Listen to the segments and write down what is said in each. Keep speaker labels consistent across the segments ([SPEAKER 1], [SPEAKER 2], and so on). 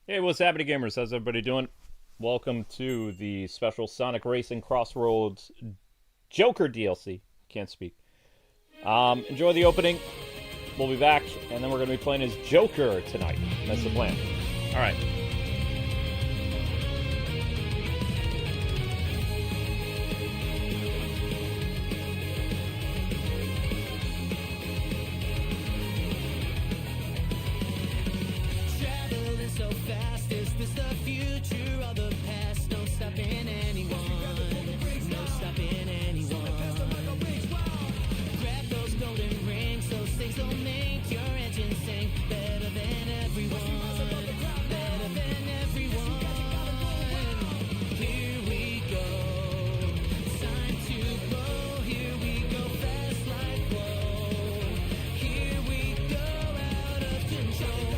[SPEAKER 1] Hey, what's happening, gamers? How's everybody doing? Welcome to the special Sonic Racing Crossworlds Joker DLC. Can't speak. Enjoy the opening. We'll be back, and then we're going to be playing as Joker tonight. That's the plan. All right.
[SPEAKER 2] Traveling so fast, is this the future or the past? No stopping anyone, no stopping anyone. Grab those golden rings, those things will make your engine sing better than everyone, better than everyone. Here we go, time to blow. Here we go, fast like whoa. Here we go, out of control.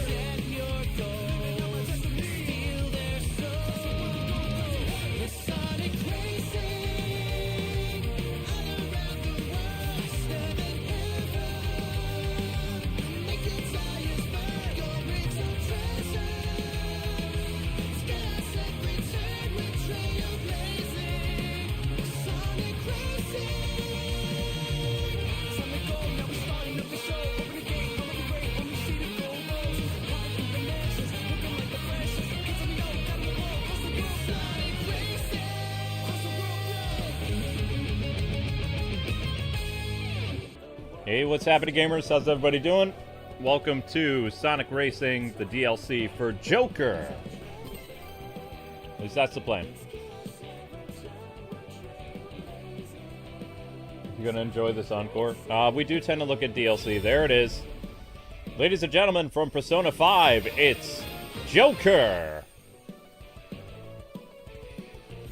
[SPEAKER 2] Set your goals, feel their soul. The Sonic racing all around the world, faster than ever. Make your tires burn, your rings of treasure. Sky's every turn, we're trailblazing. Sonic racing. Sonic go, now we're starting up the show. Open the gate, gonna be great when we see the gold roads. Walking through the mansions, looking like the freshest. Kids on the old, got the ball, cross the world. Sonic racing, cross the world,
[SPEAKER 1] Hey, what's happening, gamers? How's everybody doing? Welcome to Sonic Racing, the DLC for Joker. At least that's the plan. You gonna enjoy this encore? We do tend to look at DLC. There it is. Ladies and gentlemen, from Persona 5, it's Joker.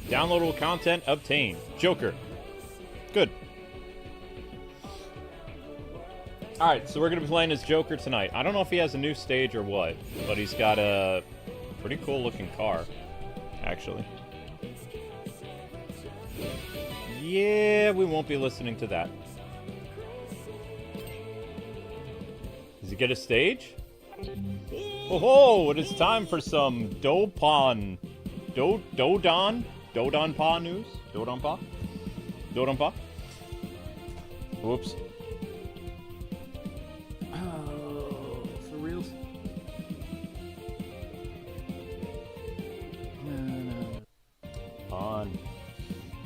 [SPEAKER 1] Downloadable content obtained. Joker. Good. Alright, so we're gonna be playing as Joker tonight. I don't know if he has a new stage or what, but he's got a pretty cool looking car, actually. Yeah, we won't be listening to that. Does he get a stage? Oh, it is time for some Dodon Pa news? Dodon Pa? Whoops. Oh, for reals? On.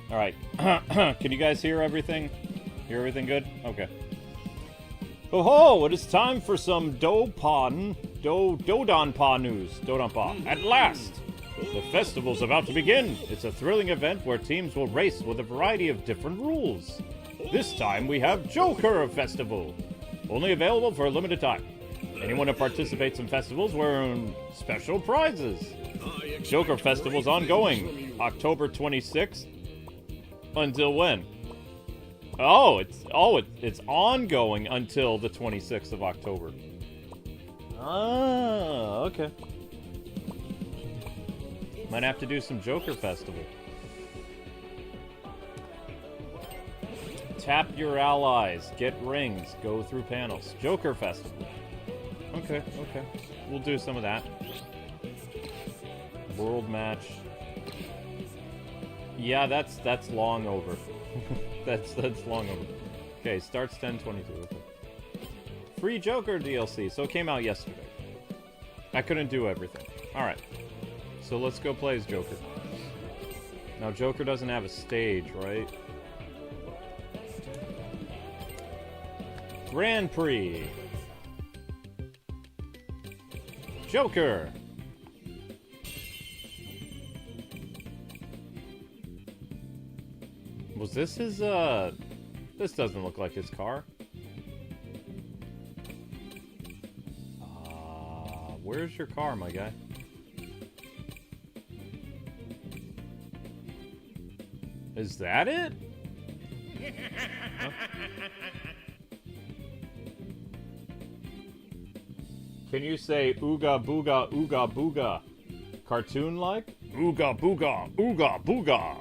[SPEAKER 1] Alright. Can you guys hear everything? Hear everything good? Okay. Oh, it is time for some Dodon Pa news. Dodon Pa. At last! The festival's about to begin. It's a thrilling event where teams will race with a variety of different rules. This time we have Joker Festival. Only available for a limited time. Anyone who participates in festivals will earn special prizes. Joker Festival's ongoing. October 26th. Until when? It's ongoing until the 26th of October. Ah, okay. Might have to do some Joker Festival. Tap your allies, get rings, go through panels. Joker Festival. Okay. We'll do some of that. World match. Yeah, that's long over. that's long over. Okay, starts 10/22. Okay. Free Joker DLC. So it came out yesterday. I couldn't do everything. All right. So let's go play as Joker. Now Joker doesn't have a stage, right? Grand Prix. Joker. Was this his, this doesn't look like his car. Where's your car, my guy? Is that it? Huh? Can you say ooga booga ooga booga? Cartoon-like? Ooga booga ooga booga.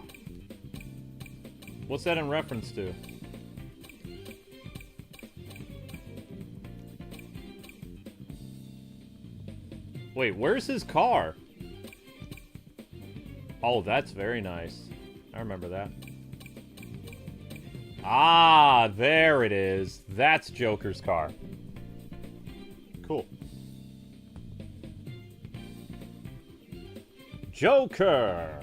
[SPEAKER 1] What's that in reference to? Wait, where's his car? Oh, that's very nice. I remember that. Ah, there it is. That's Joker's car. Cool. Joker!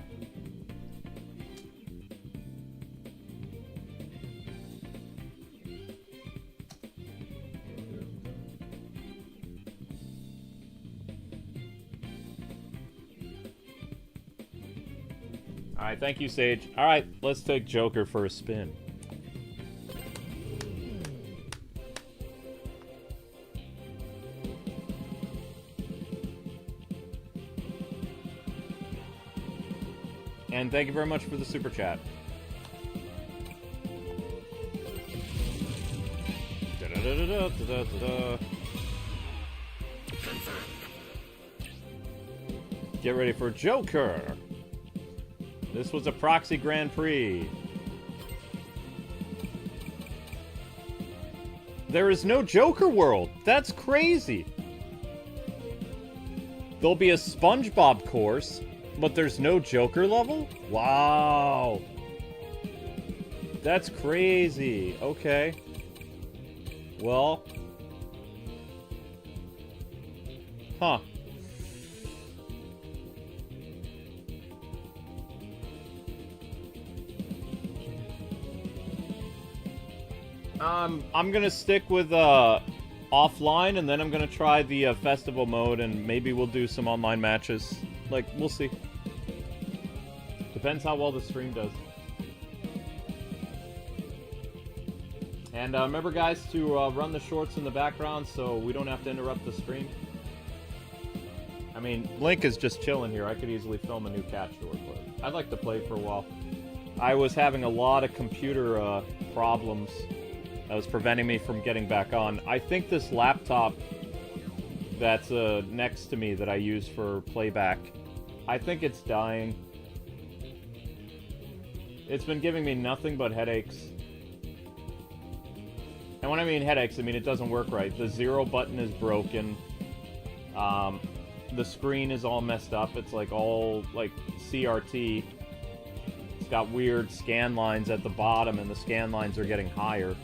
[SPEAKER 1] Alright, thank you, Sage. Alright, let's take Joker for a spin. And thank you very much for the super chat. Get ready for Joker! This was a proxy Grand Prix. There is no Joker world. That's crazy. There'll be a SpongeBob course, but there's no Joker level? Wow. That's crazy. Okay. Well. Huh. I'm gonna stick with offline, and then I'm gonna try the festival mode, and maybe we'll do some online matches. Like, we'll see. Depends how well the stream does. And remember, guys, to run the shorts in the background so we don't have to interrupt the stream. I mean, Link is just chilling here. I could easily film a new catch short, but I'd like to play for a while. I was having a lot of computer problems that was preventing me from getting back on. I think this laptop that's next to me that I use for playback, I think it's dying. It's been giving me nothing but headaches. And when I mean headaches, I mean it doesn't work right. The 0 button is broken. The screen is all messed up. It's like all like CRT. It's got weird scan lines at the bottom, and the scan lines are getting higher.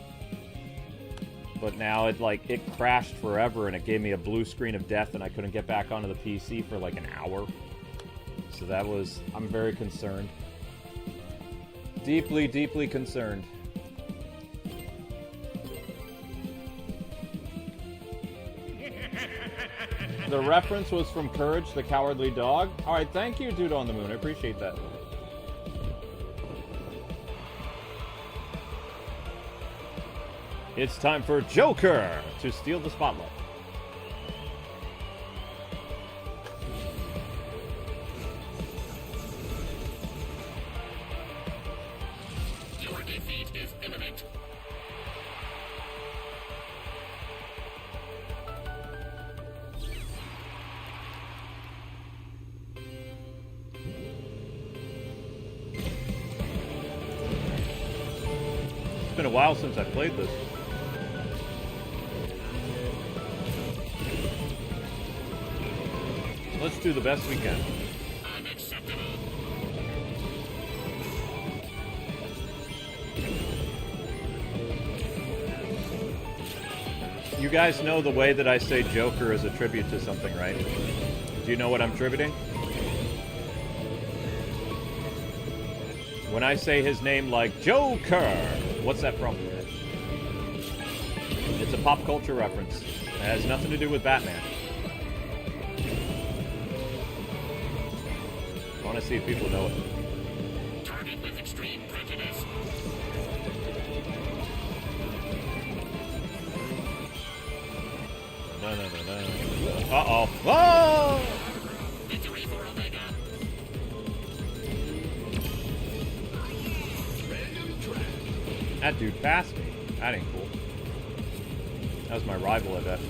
[SPEAKER 1] But now it crashed forever, and it gave me a blue screen of death, and I couldn't get back onto the PC for like an hour. So that was... I'm very concerned. Deeply, deeply concerned. The reference was from Courage the Cowardly Dog. Alright, thank you, Dude on the Moon. I appreciate that. It's time for Joker to steal the spotlight.
[SPEAKER 3] Your defeat is imminent.
[SPEAKER 1] It's been a while since I played this. Let's do the best we can.
[SPEAKER 3] Unacceptable.
[SPEAKER 1] You guys know the way that I say Joker is a tribute to something, right? Do you know what I'm tributing? When I say his name like Joker, what's that from? It's a pop culture reference. It has nothing to do with Batman. I want to see if people know it.
[SPEAKER 3] Target with extreme prejudice.
[SPEAKER 1] No. Uh-oh. Whoa!
[SPEAKER 3] Victory for Omega.
[SPEAKER 1] That dude passed me. That ain't cool. That was my rival, I bet.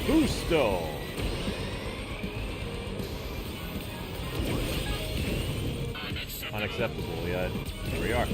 [SPEAKER 1] Busto! Unacceptable, yeah. Here we are.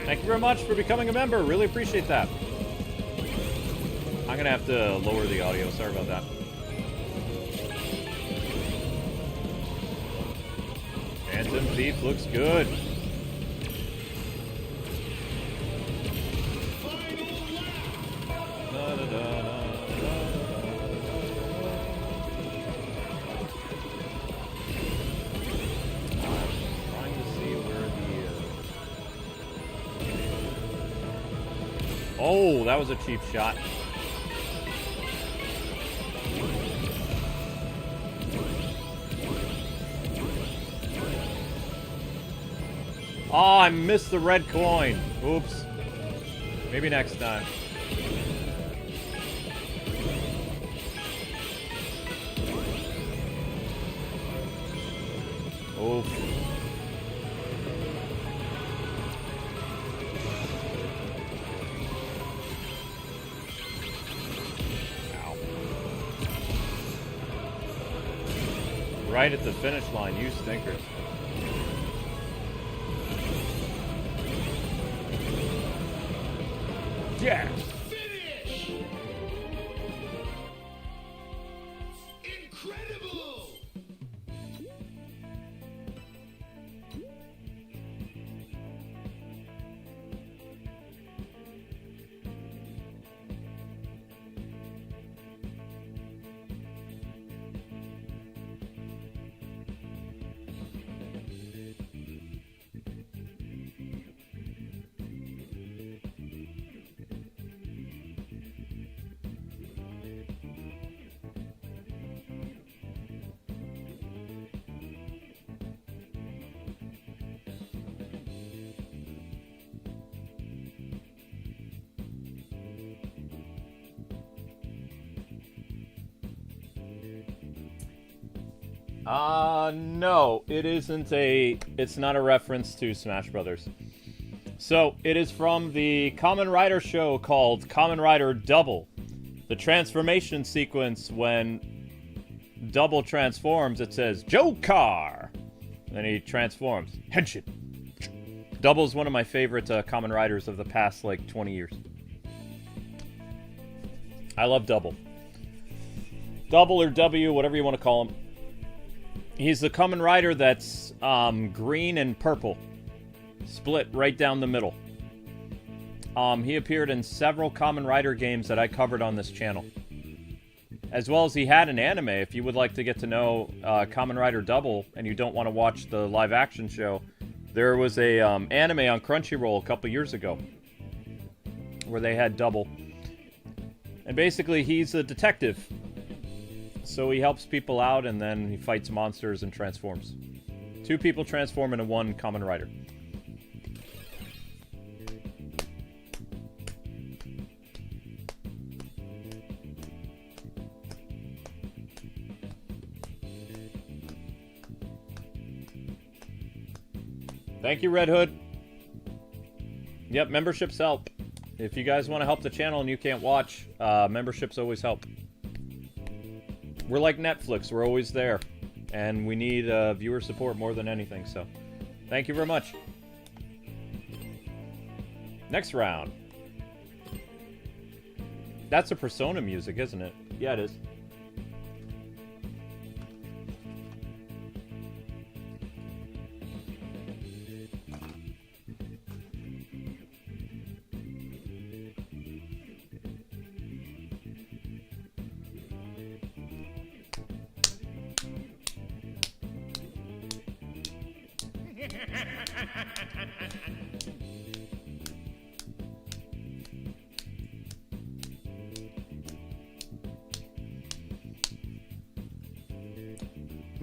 [SPEAKER 1] Thank you very much for becoming a member. Really appreciate that. I'm gonna have to lower the audio. Sorry about that. Phantom Thief looks good. Trying to see where the... Oh, that was a cheap shot. Oh, I missed the red coin. Oops. Maybe next time. Oof. Ow. Right at the finish line, you stinkers. Yeah.
[SPEAKER 2] Finish! Incredible!
[SPEAKER 1] No, it isn't it's not a reference to Smash Brothers. So, it is from the Kamen Rider show called Kamen Rider Double. The transformation sequence when Double transforms, it says, Joker! Then he transforms. Henshin! Double is one of my favorite Kamen Riders of the past, 20 years. I love Double. Double or W, whatever you want to call him. He's the Kamen Rider that's green and purple. Split right down the middle. He appeared in several Kamen Rider games that I covered on this channel. As well as he had an anime. If you would like to get to know Kamen Rider Double and you don't want to watch the live action show, there was a anime on Crunchyroll a couple years ago where they had Double. And basically he's a detective. So he helps people out, and then he fights monsters and transforms. 2 people transform into 1 Kamen Rider. Thank you, Red Hood. Yep, memberships help. If you guys want to help the channel and you can't watch, memberships always help. We're like Netflix, we're always there. And we need viewer support more than anything, so thank you very much. Next round. That's a Persona music, isn't it? Yeah, it is.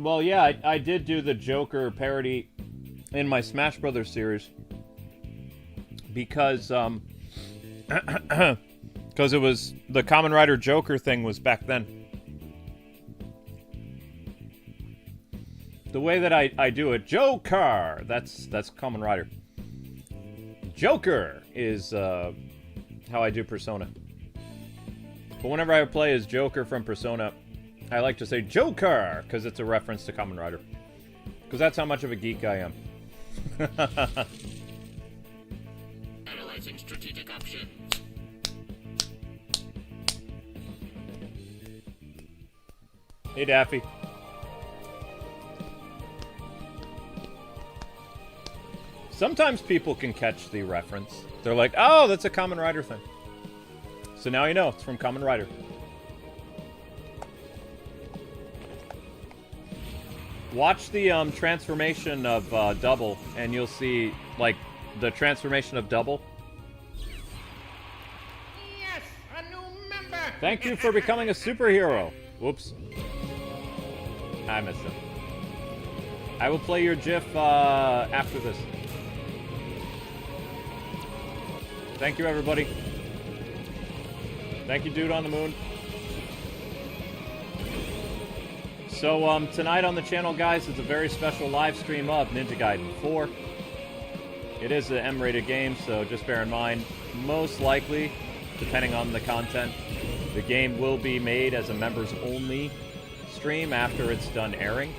[SPEAKER 1] Well, yeah, I did do the Joker parody in my Smash Brothers series because because it was the Kamen Rider Joker thing was back then. The way that I do it, Joker. That's Kamen Rider. Joker is how I do Persona. But whenever I play as Joker from Persona, I like to say Joker because it's a reference to Kamen Rider. Because that's how much of a geek I am.
[SPEAKER 3] Analyzing strategic options.
[SPEAKER 1] Hey, Daffy. Sometimes people can catch the reference. They're like, oh, that's a Kamen Rider thing. So now you know, it's from Kamen Rider. Watch the transformation of Double, and you'll see, like, the transformation of Double.
[SPEAKER 4] Yes, a new member.
[SPEAKER 1] Thank you for becoming a superhero. Whoops. I missed it. I will play your GIF after this. Thank you, everybody. Thank you, Dude on the Moon. So, tonight on the channel, guys, is a very special live stream of Ninja Gaiden 4. It is an M-rated game, so just bear in mind, most likely, depending on the content, the game will be made as a members-only stream after it's done airing.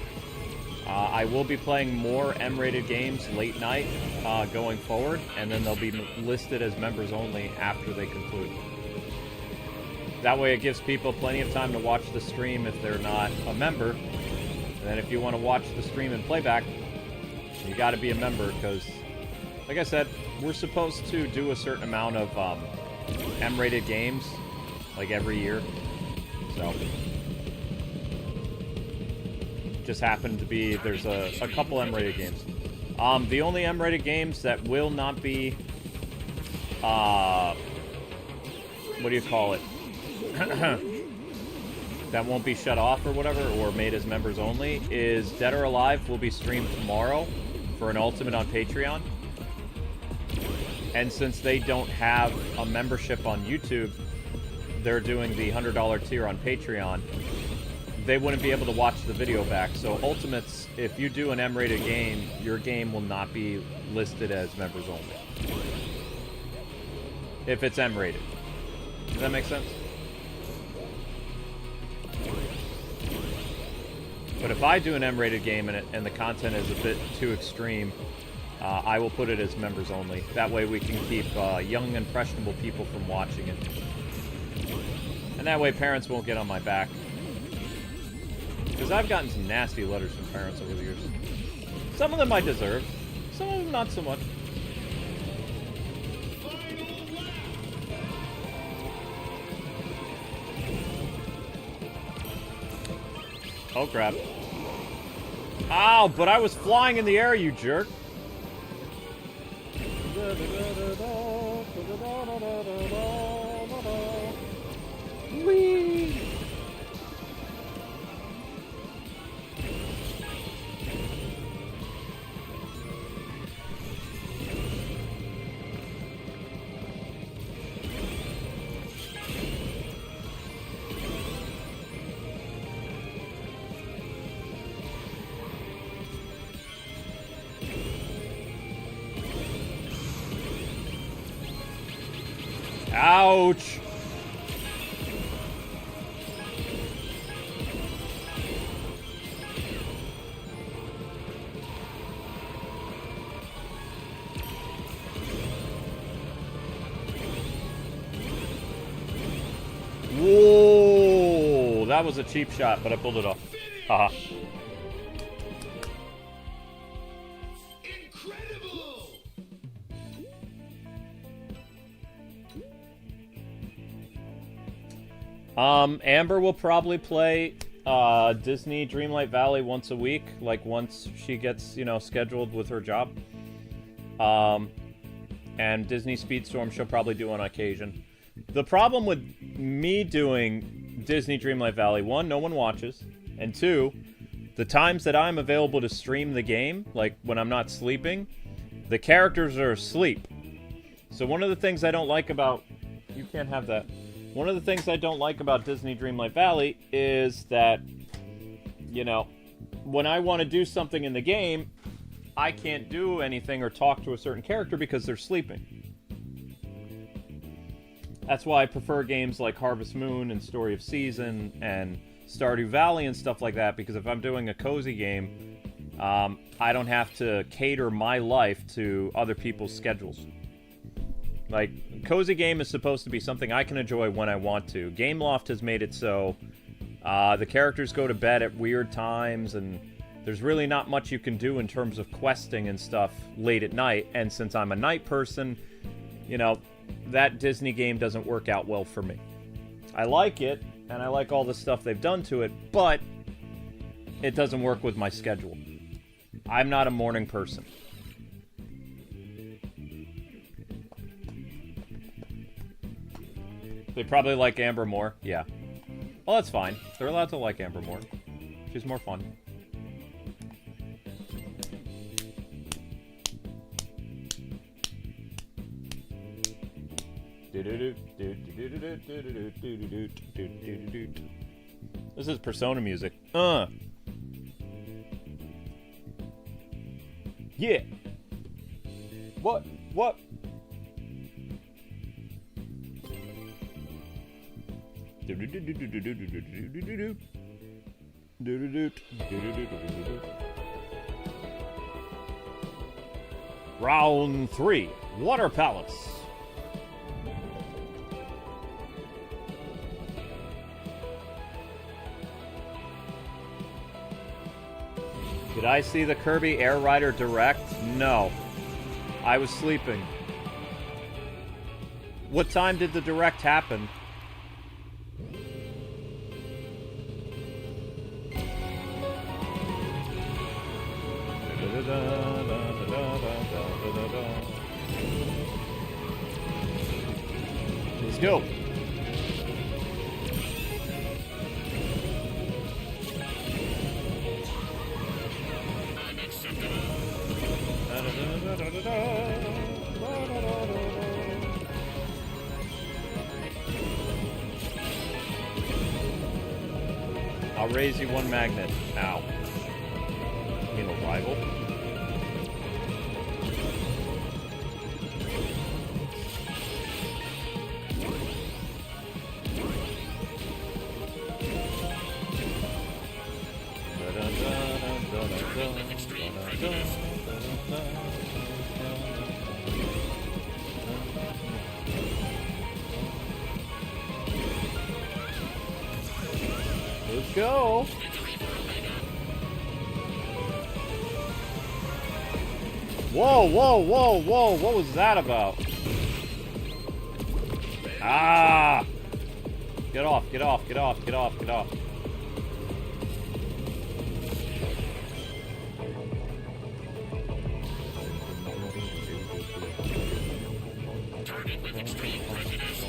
[SPEAKER 1] I will be playing more M-rated games late night going forward, and then they'll be listed as members only after they conclude. That way it gives people plenty of time to watch the stream if they're not a member. And then if you want to watch the stream in playback, you got to be a member because, like I said, we're supposed to do a certain amount of M-rated games, like every year. So... just happened to be, there's a couple M-rated games. The only M-rated games that will not be, what do you call it? That won't be shut off or whatever, or made as members only, is Dead or Alive will be streamed tomorrow for an Ultimate on Patreon. And since they don't have a membership on YouTube, they're doing the $100 tier on Patreon. They wouldn't be able to watch the video back. So Ultimates, if you do an M-rated game, your game will not be listed as members only. If it's M-rated. Does that make sense? But if I do an M-rated game and the content is a bit too extreme, I will put it as members only. That way we can keep young, impressionable people from watching it. And that way parents won't get on my back. Because I've gotten some nasty letters from parents over the years. Some of them I deserve. Some of them not so much. Oh, crap. Ow, but I was flying in the air, you jerk. Whee! Ouch! Whoa! That was a cheap shot, but I pulled it off. Haha. Amber will probably play Disney Dreamlight Valley once a week, like once she gets, you know, scheduled with her job. And Disney Speedstorm she'll probably do on occasion. The problem with me doing Disney Dreamlight Valley, one, no one watches, and two, the times that I'm available to stream the game, like when I'm not sleeping, the characters are asleep. So one of the things I don't like about... You can't have that. One of the things I don't like about Disney Dreamlight Valley is that, you know, when I want to do something in the game, I can't do anything or talk to a certain character because they're sleeping. That's why I prefer games like Harvest Moon and Story of Season and Stardew Valley and stuff like that, because if I'm doing a cozy game, I don't have to cater my life to other people's schedules. Like, cozy game is supposed to be something I can enjoy when I want to. Gameloft has made it so the characters go to bed at weird times, and there's really not much you can do in terms of questing and stuff late at night. And since I'm a night person, you know, that Disney game doesn't work out well for me. I like it, and I like all the stuff they've done to it, but it doesn't work with my schedule. I'm not a morning person. They probably like Amber more. Yeah. Well, that's fine. They're allowed to like Amber more. She's more fun. This is Persona music. Yeah. What? What? Round 3, Water Palace. Did I see the Kirby Air Rider Direct? No. I was sleeping. What time did the Direct happen? Let's go. I'll raise you one magnet. Ow. You mean a rival? Let's go. Whoa, whoa, whoa, whoa. What was that about? Ah! Get off, get off, get off, get off, get off.
[SPEAKER 3] Target with extreme prejudice.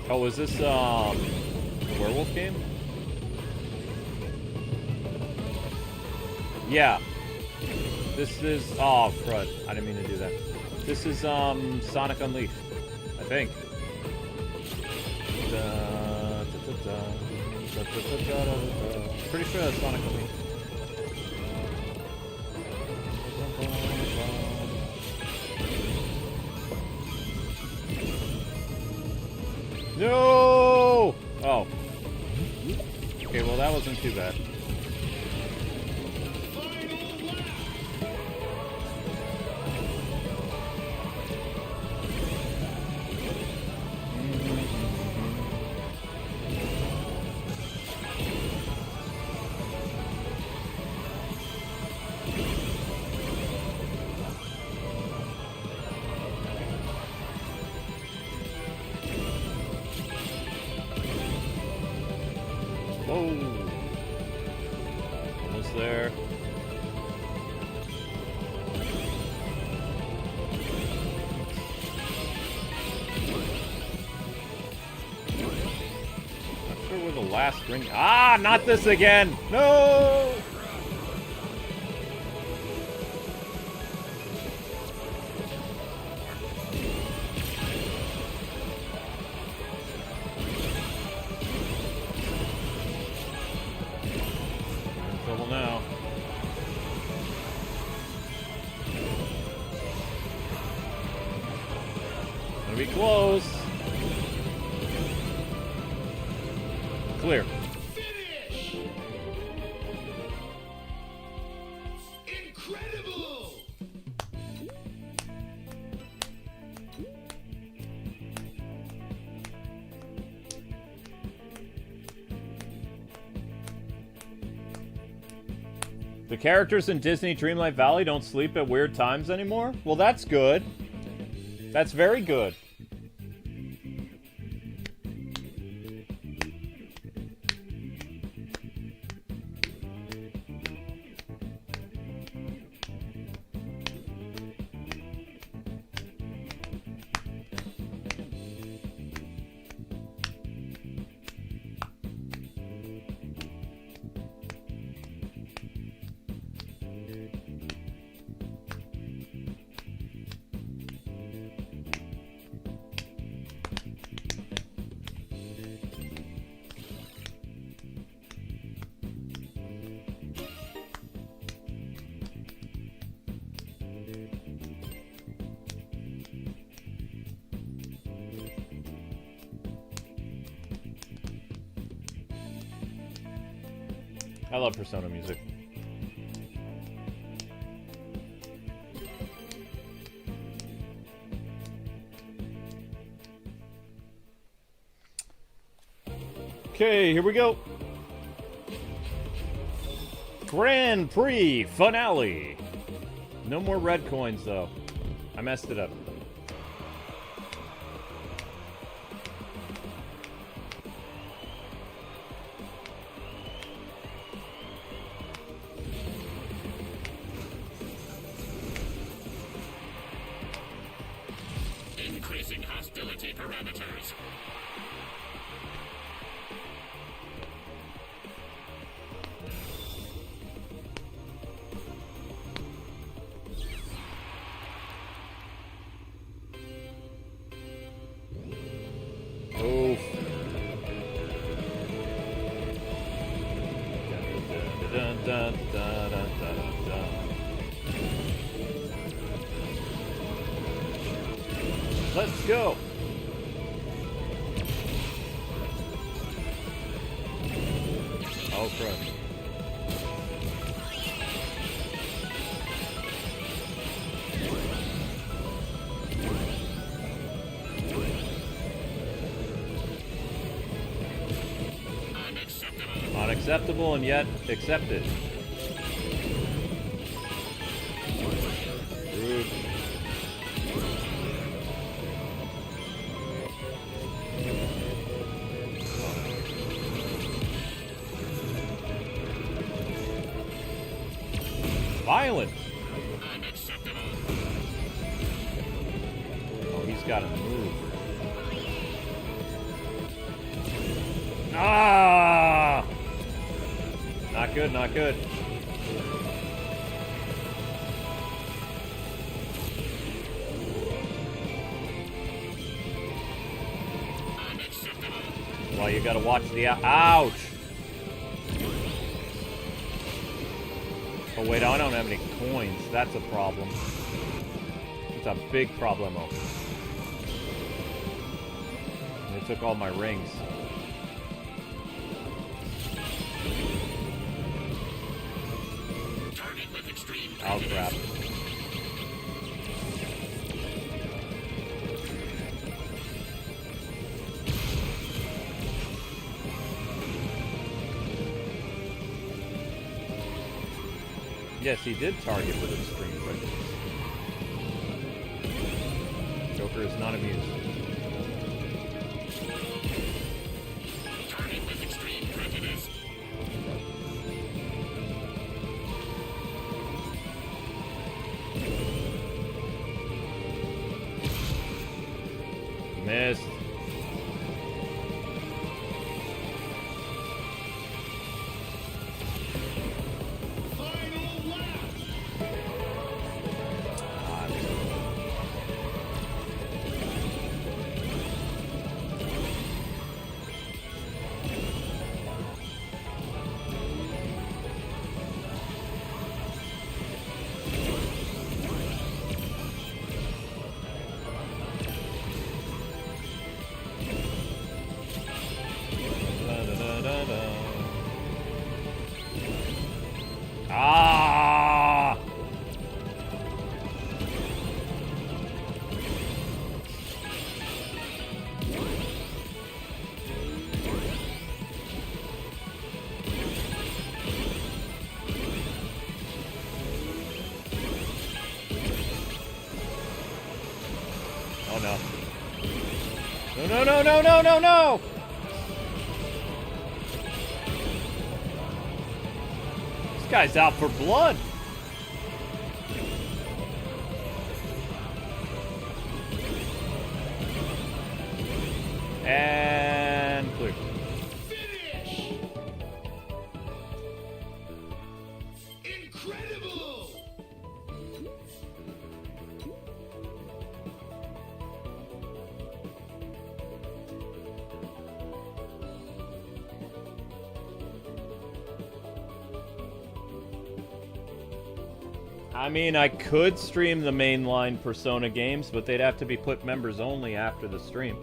[SPEAKER 1] Oh, is this, a werewolf game? Yeah. This is, oh, crud. I didn't mean to do that. This is, Sonic Unleashed, I think. Pretty sure that's Sonic Unleashed. No! Oh. Okay, well that wasn't too bad. Whoa. Almost there. Not sure where the last ring... Ah, not this again! No! Clear.
[SPEAKER 3] Finish! Incredible!
[SPEAKER 1] The characters in Disney Dreamlight Valley don't sleep at weird times anymore? Well, that's good. That's very good. I love Persona music. Okay, here we go. Grand Prix finale. No more red coins, though. I messed it up.
[SPEAKER 3] Increasing hostility parameters.
[SPEAKER 1] Oof. Dun, dun, dun, dun, dun, dun, dun. Let's go. Oh, crap.
[SPEAKER 3] Unacceptable.
[SPEAKER 1] Unacceptable and yet accepted. Rude. Violent.
[SPEAKER 3] Unacceptable.
[SPEAKER 1] Oh, he's got to move. Ah! Not good, not good.
[SPEAKER 3] Unacceptable.
[SPEAKER 1] Well, you gotta watch the ouch! Oh wait, I don't have any coins. That's a problem. It's a big problemo. They took all my rings.
[SPEAKER 3] Target with extreme
[SPEAKER 1] Oh crap. Yes, he did target with extreme prejudice. Joker is not amused.
[SPEAKER 3] Target with extreme prejudice.
[SPEAKER 1] Missed.
[SPEAKER 3] Final lap.
[SPEAKER 1] Ah, No, no, no, no, no, no! This guy's out for blood. And clear.
[SPEAKER 2] Finish! Incredible!
[SPEAKER 1] I mean, I could stream the mainline Persona games, but they'd have to be put members only after the stream.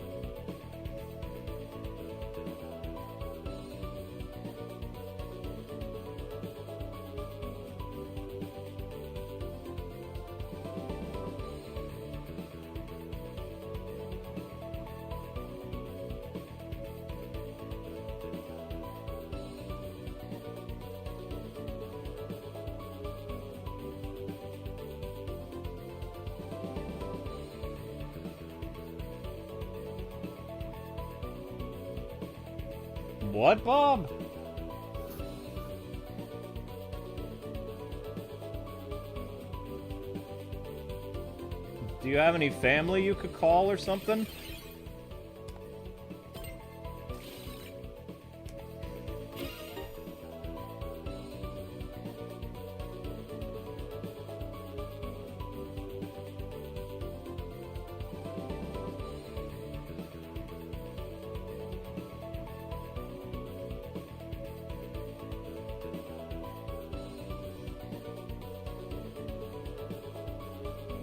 [SPEAKER 1] What, Bob? Do you have any family you could call or something?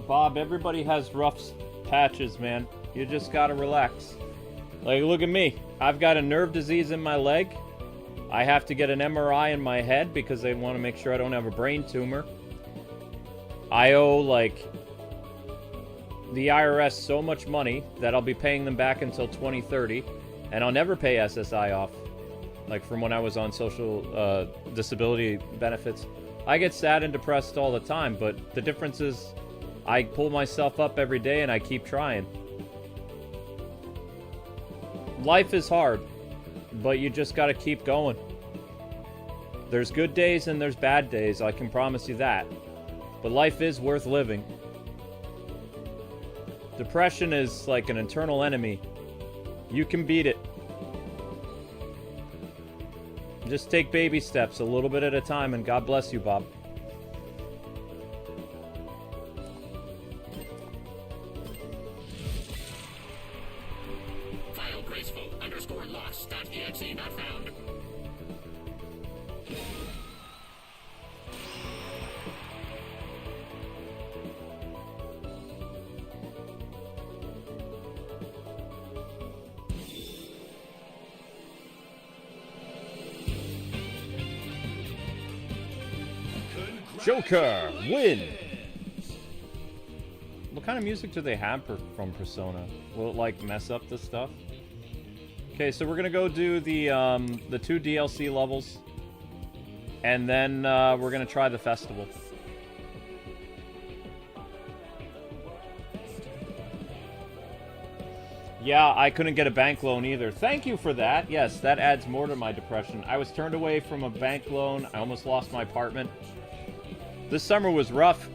[SPEAKER 1] Bob, everybody has rough patches, man. You just gotta relax. Like, look at me. I've got a nerve disease in my leg. I have to get an MRI in my head because they want to make sure I don't have a brain tumor. I owe, like, the IRS so much money that I'll be paying them back until 2030, and I'll never pay SSI off, like, from when I was on social disability benefits. I get sad and depressed all the time, but the difference is I pull myself up every day and I keep trying. Life is hard, but you just gotta keep going. There's good days and there's bad days, I can promise you that. But life is worth living. Depression is like an internal enemy. You can beat it. Just take baby steps, a little bit at a time, and God bless you, Bob.
[SPEAKER 3] File graceful _ loss.exe not found.
[SPEAKER 1] Joker, win! What kind of music do they have from Persona? Will it, like, mess up the stuff? Okay, so we're gonna go do the 2 DLC levels. And then, we're gonna try the festival. Yeah, I couldn't get a bank loan either. Thank you for that. Yes, that adds more to my depression. I was turned away from a bank loan. I almost lost my apartment. This summer was rough.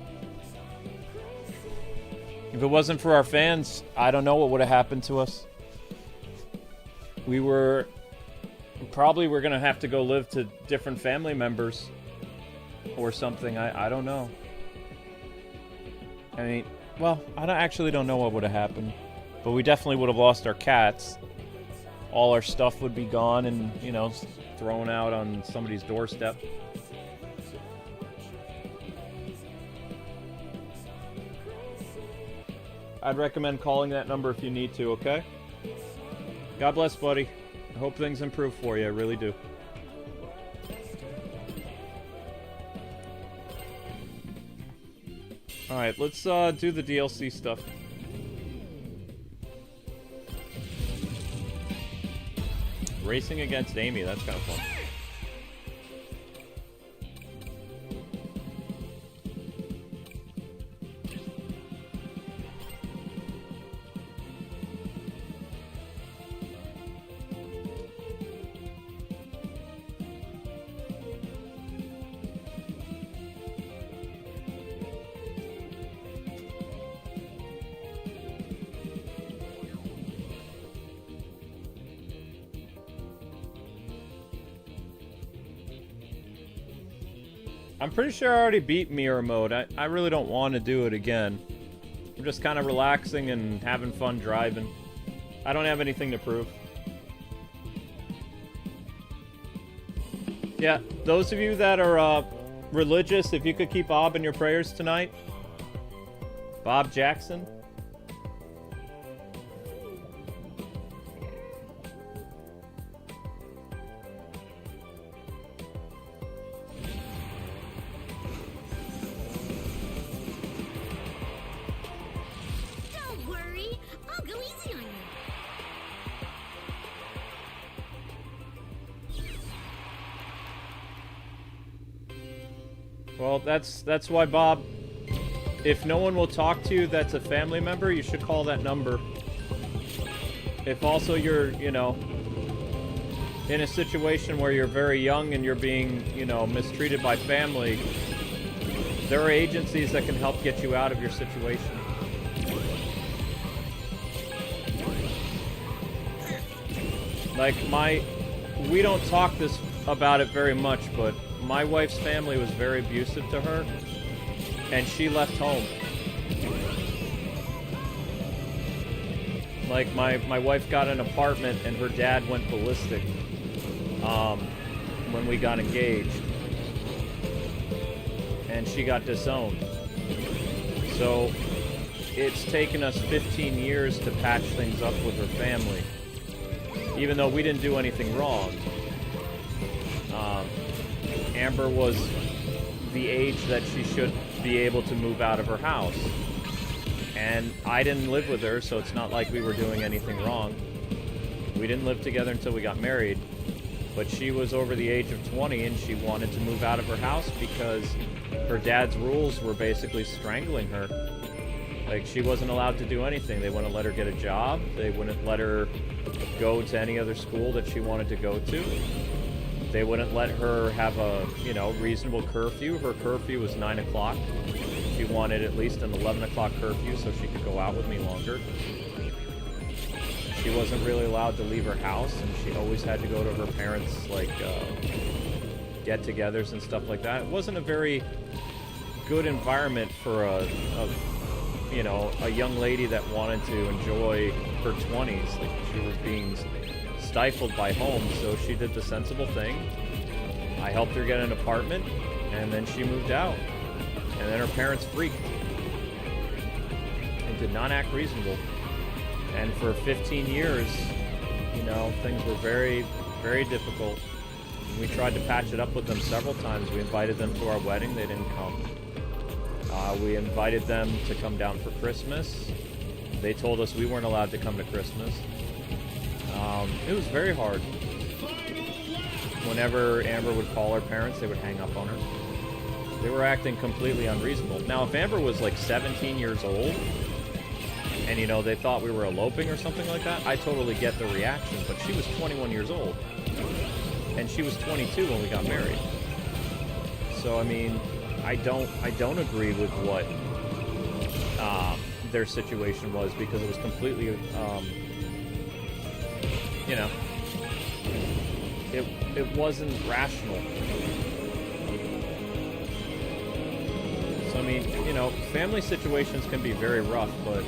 [SPEAKER 1] If it wasn't for our fans, I don't know what would have happened to us. We were... Probably we're gonna have to go live to different family members. Or something, I don't know. I mean, well, I actually don't know what would have happened. But we definitely would have lost our cats. All our stuff would be gone and, you know, thrown out on somebody's doorstep. I'd recommend calling that number if you need to, okay? God bless, buddy. I hope things improve for you, I really do. Alright, let's do the DLC stuff. Racing against Amy, that's kind of fun. I'm pretty sure I already beat mirror mode. I really don't want to do it again. I'm just kind of relaxing and having fun driving. I don't have anything to prove. Yeah, those of you that are religious, if you could keep Bob in your prayers tonight. Bob Jackson.
[SPEAKER 5] Don't worry, I'll go easy on you.
[SPEAKER 1] Well, that's why, Bob, if no one will talk to you that's a family member, you should call that number. If also you're, you know, in a situation where you're very young and you're being, you know, mistreated by family, there are agencies that can help get you out of your situation. Like we don't talk about it very much, but my wife's family was very abusive to her, and she left home. Like, my wife got an apartment, and her dad went ballistic when we got engaged. And she got disowned. So, it's taken us 15 years to patch things up with her family. Even though we didn't do anything wrong. Amber was the age that she should be able to move out of her house. And I didn't live with her, so it's not like we were doing anything wrong. We didn't live together until we got married. But she was over the age of 20 and she wanted to move out of her house because her dad's rules were basically strangling her. Like, she wasn't allowed to do anything. They wouldn't let her get a job. They wouldn't let her go to any other school that she wanted to go to. They wouldn't let her have a, you know, reasonable curfew. Her curfew was 9 o'clock. She wanted at least an 11 o'clock curfew so she could go out with me longer. She wasn't really allowed to leave her house, and she always had to go to her parents', like, get-togethers and stuff like that. It wasn't a very good environment for a young lady that wanted to enjoy her 20s. Like, she was being stifled by home, so she did the sensible thing. I helped her get an apartment, and then she moved out. And then her parents freaked and did not act reasonable. And for 15 years, you know, things were very, very difficult. And we tried to patch it up with them several times. We invited them to our wedding. They didn't come. We invited them to come down for Christmas. They told us we weren't allowed to come to Christmas. It was very hard. Whenever Amber would call her parents, they would hang up on her. They were acting completely unreasonable. Now, if Amber was like 17 years old, and, you know, they thought we were eloping or something like that, I totally get the reaction. But she was 21 years old. And she was 22 when we got married. So, I mean, I don't agree with what their situation was, because it was completely, you know, it wasn't rational. So, I mean, you know, family situations can be very rough, but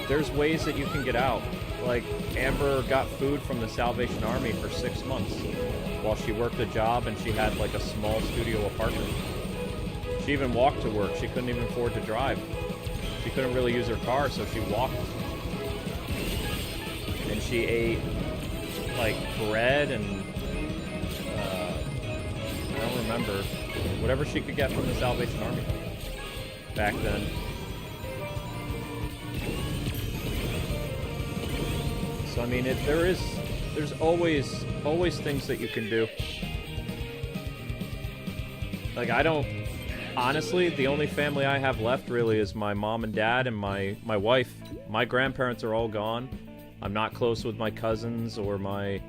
[SPEAKER 1] there's ways that you can get out. Like, Amber got food from the Salvation Army for 6 months while she worked a job, and she had like a small studio apartment. She even walked to work. She couldn't even afford to drive. She couldn't really use her car, so she walked. And she ate like bread and I don't remember, whatever she could get from the Salvation Army back then. So, I mean, there's always things that you can do. Like, honestly, the only family I have left really is my mom and dad and my wife. My grandparents are all gone. I'm not close with my cousins or my,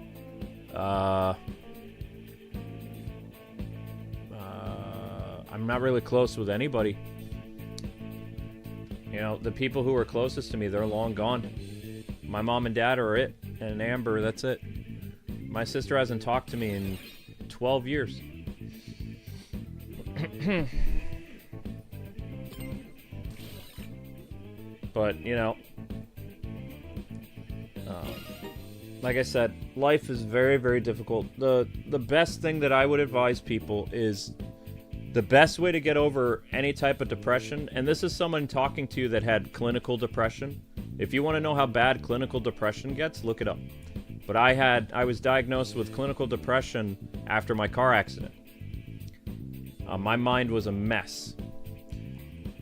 [SPEAKER 1] I'm not really close with anybody. You know, the people who are closest to me, they're long gone. My mom and dad are it, and Amber, that's it. My sister hasn't talked to me in 12 years. But, you know, like I said, life is very, very difficult. The best thing that I would advise people is the best way to get over any type of depression, and this is someone talking to you that had clinical depression. If you want to know how bad clinical depression gets, look it up. But I was diagnosed with clinical depression after my car accident. My mind was a mess.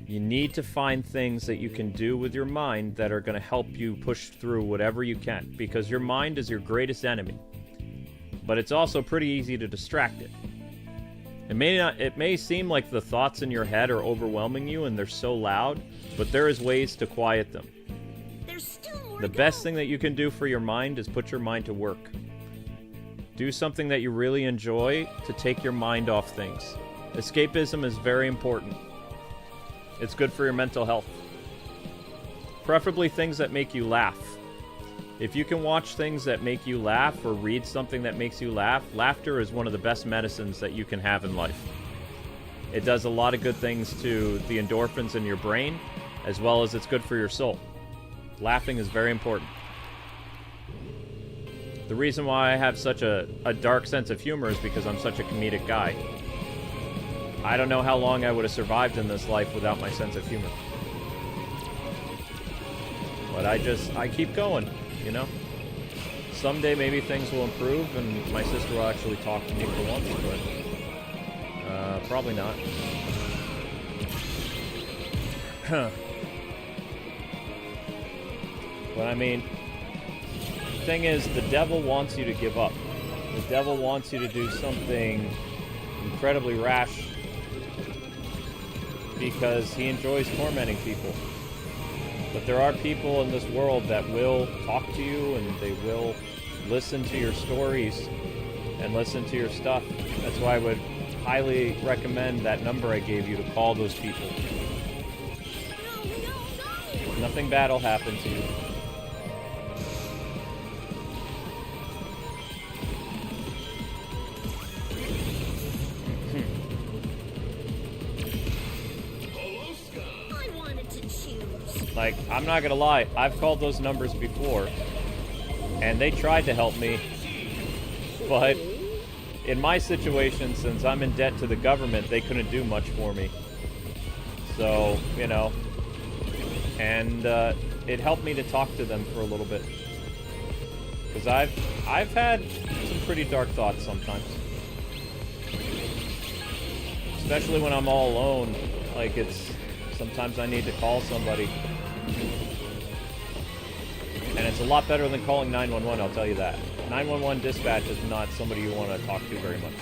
[SPEAKER 1] You need to find things that you can do with your mind that are going to help you push through whatever you can, because your mind is your greatest enemy. But it's also pretty easy to distract it. It may seem like the thoughts in your head are overwhelming you and they're so loud, but there is ways to quiet them.
[SPEAKER 5] There's still more
[SPEAKER 1] The
[SPEAKER 5] to
[SPEAKER 1] best
[SPEAKER 5] go.
[SPEAKER 1] thing that you can do for your mind is put your mind to work. Do something that you really enjoy to take your mind off things. Escapism is very important. It's good for your mental health. Preferably things that make you laugh. If you can watch things that make you laugh or read something that makes you laugh, laughter is one of the best medicines that you can have in life. It does a lot of good things to the endorphins in your brain, as well as it's good for your soul. Laughing is very important. The reason why I have such a dark sense of humor is because I'm such a comedic guy. I don't know how long I would have survived in this life without my sense of humor. But I keep going, you know? Someday maybe things will improve and my sister will actually talk to me for once, but probably not. But I mean, the thing is, the devil wants you to give up. The devil wants you to do something incredibly rash because he enjoys tormenting people. But there are people in this world that will talk to you and they will listen to your stories and listen to your stuff. That's why I would highly recommend that number I gave you to call those people.
[SPEAKER 5] No.
[SPEAKER 1] Nothing bad will happen to you.
[SPEAKER 5] I wanted to choose.
[SPEAKER 1] Like, I'm not gonna lie, I've called those numbers before, and they tried to help me, but in my situation, since I'm in debt to the government, they couldn't do much for me. So, you know, and it helped me to talk to them for a little bit. Because I've had some pretty dark thoughts sometimes. Especially when I'm all alone, like sometimes I need to call somebody. And it's a lot better than calling 911, I'll tell you that. 911 dispatch is not somebody you want to talk to very much.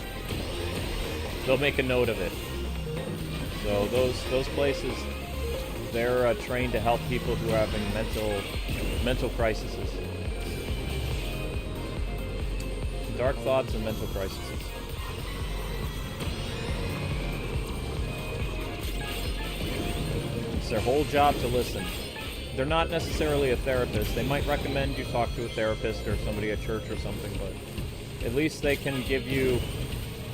[SPEAKER 1] They'll make a note of it. So those places, they're trained to help people who are having mental crises. Dark thoughts and mental crises. It's their whole job to listen. They're not necessarily a therapist. They might recommend you talk to a therapist or somebody at church or something, but at least they can give you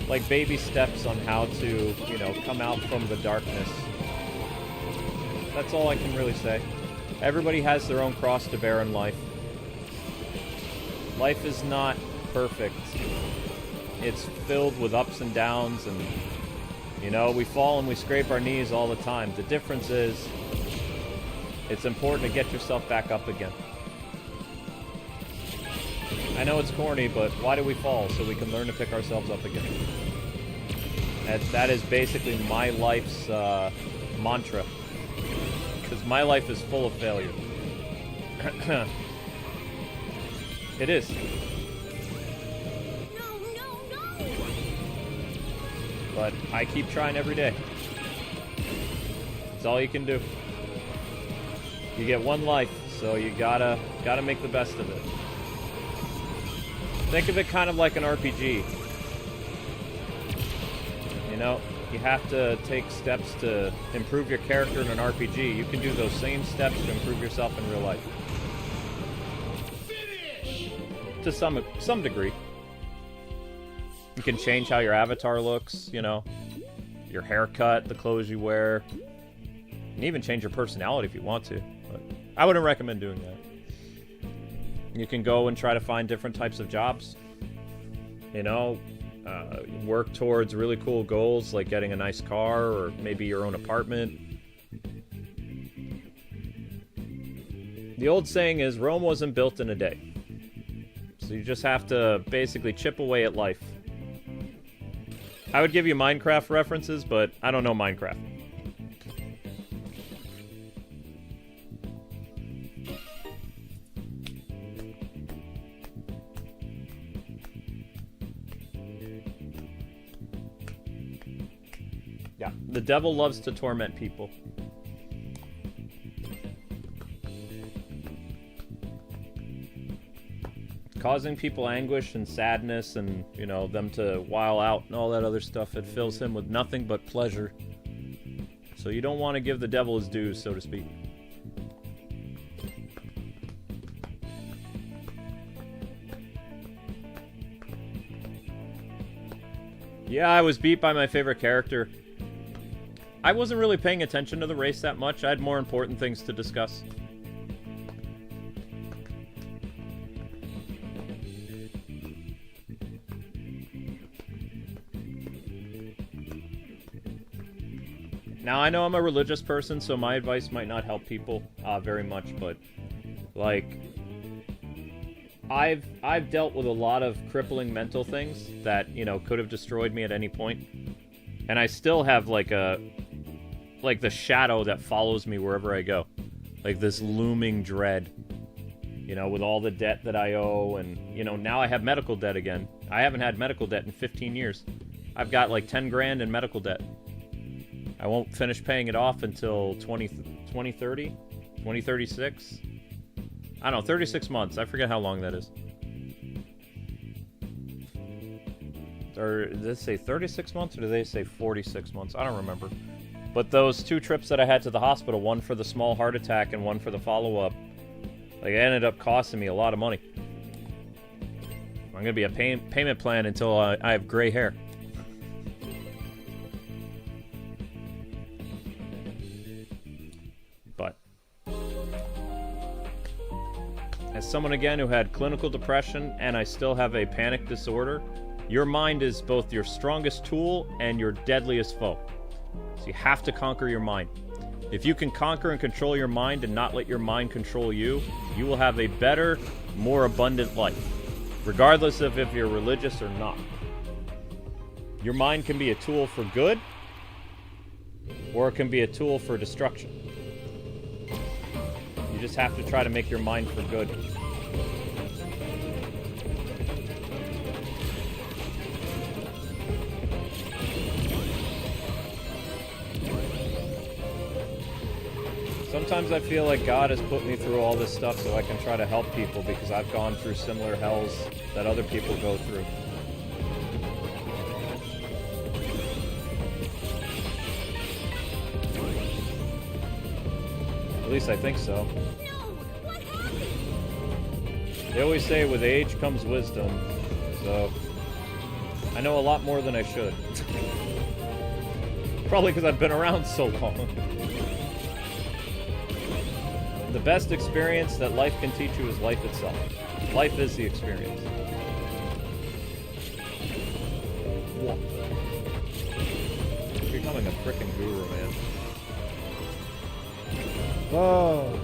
[SPEAKER 1] like baby steps on how to, you know, come out from the darkness. That's all I can really say. Everybody has their own cross to bear in life. Life is not perfect. It's filled with ups and downs, and you know, we fall and we scrape our knees all the time. The difference is it's important to get yourself back up again. I know it's corny, but why do we fall? So we can learn to pick ourselves up again. That is basically my life's mantra. Because my life is full of failure. It is.
[SPEAKER 5] No.
[SPEAKER 1] But I keep trying every day. It's all you can do. You get one life, so you gotta make the best of it. Think of it kind of like an RPG. You know, you have to take steps to improve your character in an RPG. You can do those same steps to improve yourself in real life. To some degree. You can change how your avatar looks, you know. your haircut, the clothes you wear. You can even change your personality if you want to, but I wouldn't recommend doing that. You can go and try to find different types of jobs. You know, work towards really cool goals like getting a nice car or maybe your own apartment. The old saying is, Rome wasn't built in a day. So you just have to basically chip away at life. I would give you Minecraft references, but I don't know Minecraft. Yeah, the devil loves to torment people. Causing people anguish and sadness and, you know, them to while out and all that other stuff. It fills him with nothing but pleasure. So you don't want to give the devil his dues, so to speak. Yeah, I was beat by my favorite character. I wasn't really paying attention to the race that much. I had more important things to discuss. Now, I know I'm a religious person, so my advice might not help people very much, but, like, I've dealt with a lot of crippling mental things that, you know, could have destroyed me at any point. And I still have, like, the shadow that follows me wherever I go. Like, this looming dread, you know, with all the debt that I owe, and, you know, now I have medical debt again. I haven't had medical debt in 15 years. I've got, like, 10 grand in medical debt. I won't finish paying it off until 2030? 2036? I don't know, 36 months. I forget how long that is. Or did they say 36 months or did they say 46 months? I don't remember. But those 2 trips that I had to the hospital, one for the small heart attack and one for the follow-up, like, it ended up costing me a lot of money. I'm going to be a payment plan until I have gray hair. But as someone, again, who had clinical depression and I still have a panic disorder, your mind is both your strongest tool and your deadliest foe. So you have to conquer your mind. If you can conquer and control your mind and not let your mind control you, you will have a better, more abundant life, regardless of if you're religious or not. Your mind can be a tool for good, or it can be a tool for destruction. You just have to try to make your mind for good. Sometimes I feel like God has put me through all this stuff so I can try to help people because I've gone through similar hells that other people go through. At least I think so.
[SPEAKER 5] No! What happened?
[SPEAKER 1] They always say with age comes wisdom, so I know a lot more than I should. Probably because I've been around so long. The best experience that life can teach you is life itself. Life is the experience. What? You're becoming a freaking guru, man. Oh.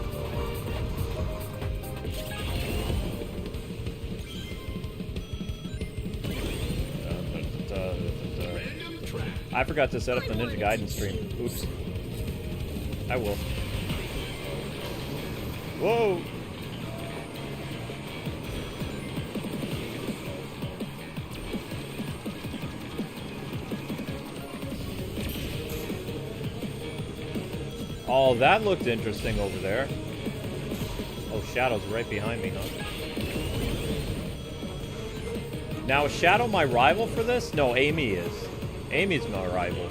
[SPEAKER 1] I forgot to set up the Ninja Gaiden stream. Oops. I will. Whoa! Oh, that looked interesting over there. Oh, Shadow's right behind me, huh? Now, is Shadow my rival for this? No, Amy is. Amy's my rival.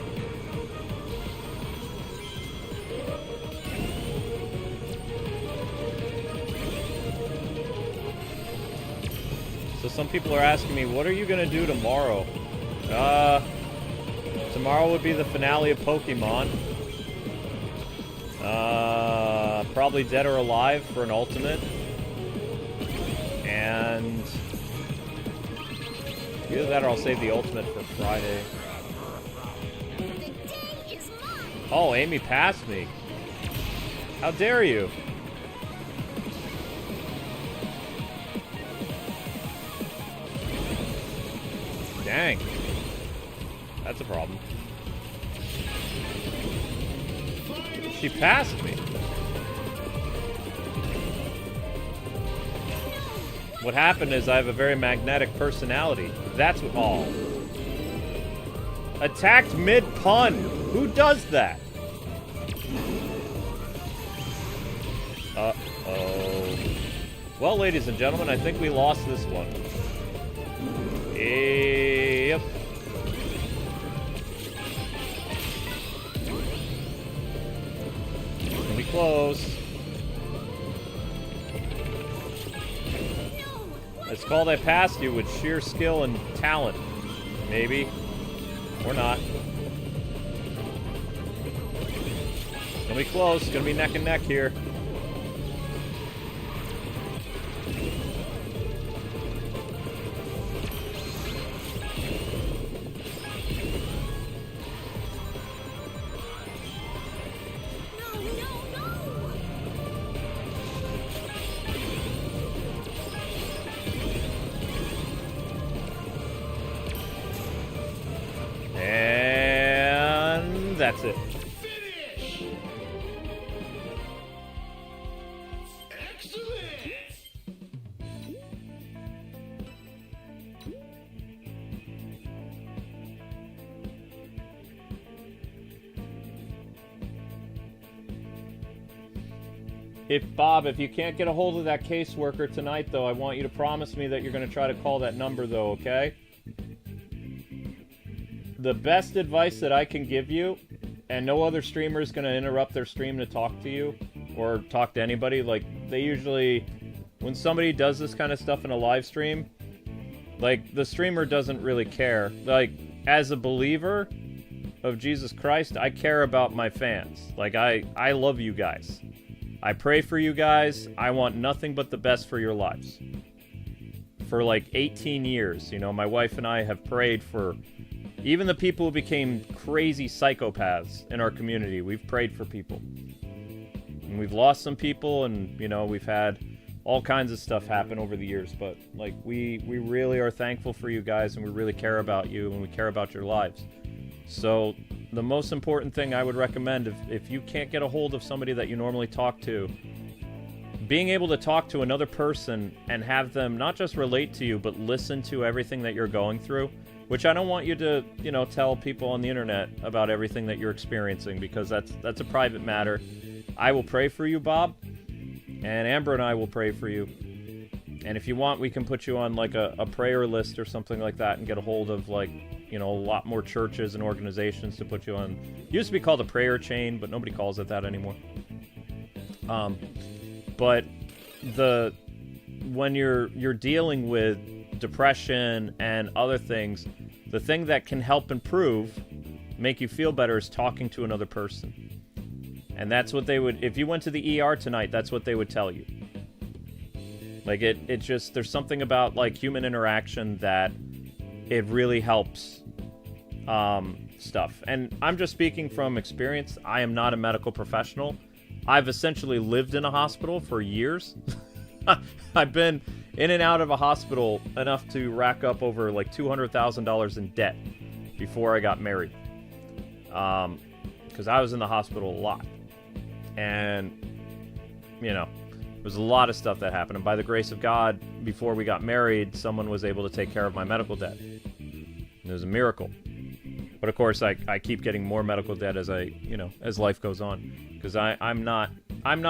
[SPEAKER 1] So some people are asking me, what are you gonna do tomorrow? Tomorrow would be the finale of Pokemon. Probably Dead or Alive for an ultimate. And either that or I'll save the ultimate for Friday.
[SPEAKER 5] The day is mine.
[SPEAKER 1] Oh, Amy passed me. How dare you? Dang. That's a problem. She passed me. What happened is I have a very magnetic personality. That's what. Oh. Attacked mid-pun. Who does that? Uh-oh. Well, ladies and gentlemen, I think we lost this one. Yep. Gonna be close. It's called I passed you with sheer skill and talent. Maybe. Or not. Gonna be close. Gonna be neck and neck here. And that's it.
[SPEAKER 3] Finish! Excellent!
[SPEAKER 1] Bob, if you can't get a hold of that caseworker tonight, though, I want you to promise me that you're going to try to call that number, though, okay? The best advice that I can give you, and no other streamer is going to interrupt their stream to talk to you, or talk to anybody, like, they usually, when somebody does this kind of stuff in a live stream, like, the streamer doesn't really care. Like, as a believer of Jesus Christ, I care about my fans. Like, I love you guys. I pray for you guys. I want nothing but the best for your lives. For like 18 years, you know, my wife and I have prayed for even the people who became crazy psychopaths in our community. We've prayed for people. And we've lost some people, and, you know, we've had all kinds of stuff happen over the years. But, like, we really are thankful for you guys, and we really care about you, and we care about your lives. So the most important thing I would recommend, if you can't get a hold of somebody that you normally talk to, being able to talk to another person and have them not just relate to you, but listen to everything that you're going through, which I don't want you to, you know, tell people on the internet about everything that you're experiencing, because that's a private matter. I will pray for you, Bob, and Amber and I will pray for you. And if you want, we can put you on, like, a prayer list or something like that and get a hold of, like, you know, a lot more churches and organizations to put you on. It used to be called a prayer chain, but nobody calls it that anymore. But when you're dealing with depression and other things, the thing that can help improve, make you feel better, is talking to another person. And that's what they would, if you went to the ER tonight, that's what they would tell you. Like, it just, there's something about, like, human interaction that it really helps stuff. And I'm just speaking from experience. I am not a medical professional. I've essentially lived in a hospital for years. I've been in and out of a hospital enough to rack up over, like, $200,000 in debt before I got married. Because I was in the hospital a lot. And, you know, there was a lot of stuff that happened. And by the grace of God, before we got married, someone was able to take care of my medical debt. It was a miracle. But of course, I keep getting more medical debt as as life goes on, because I'm not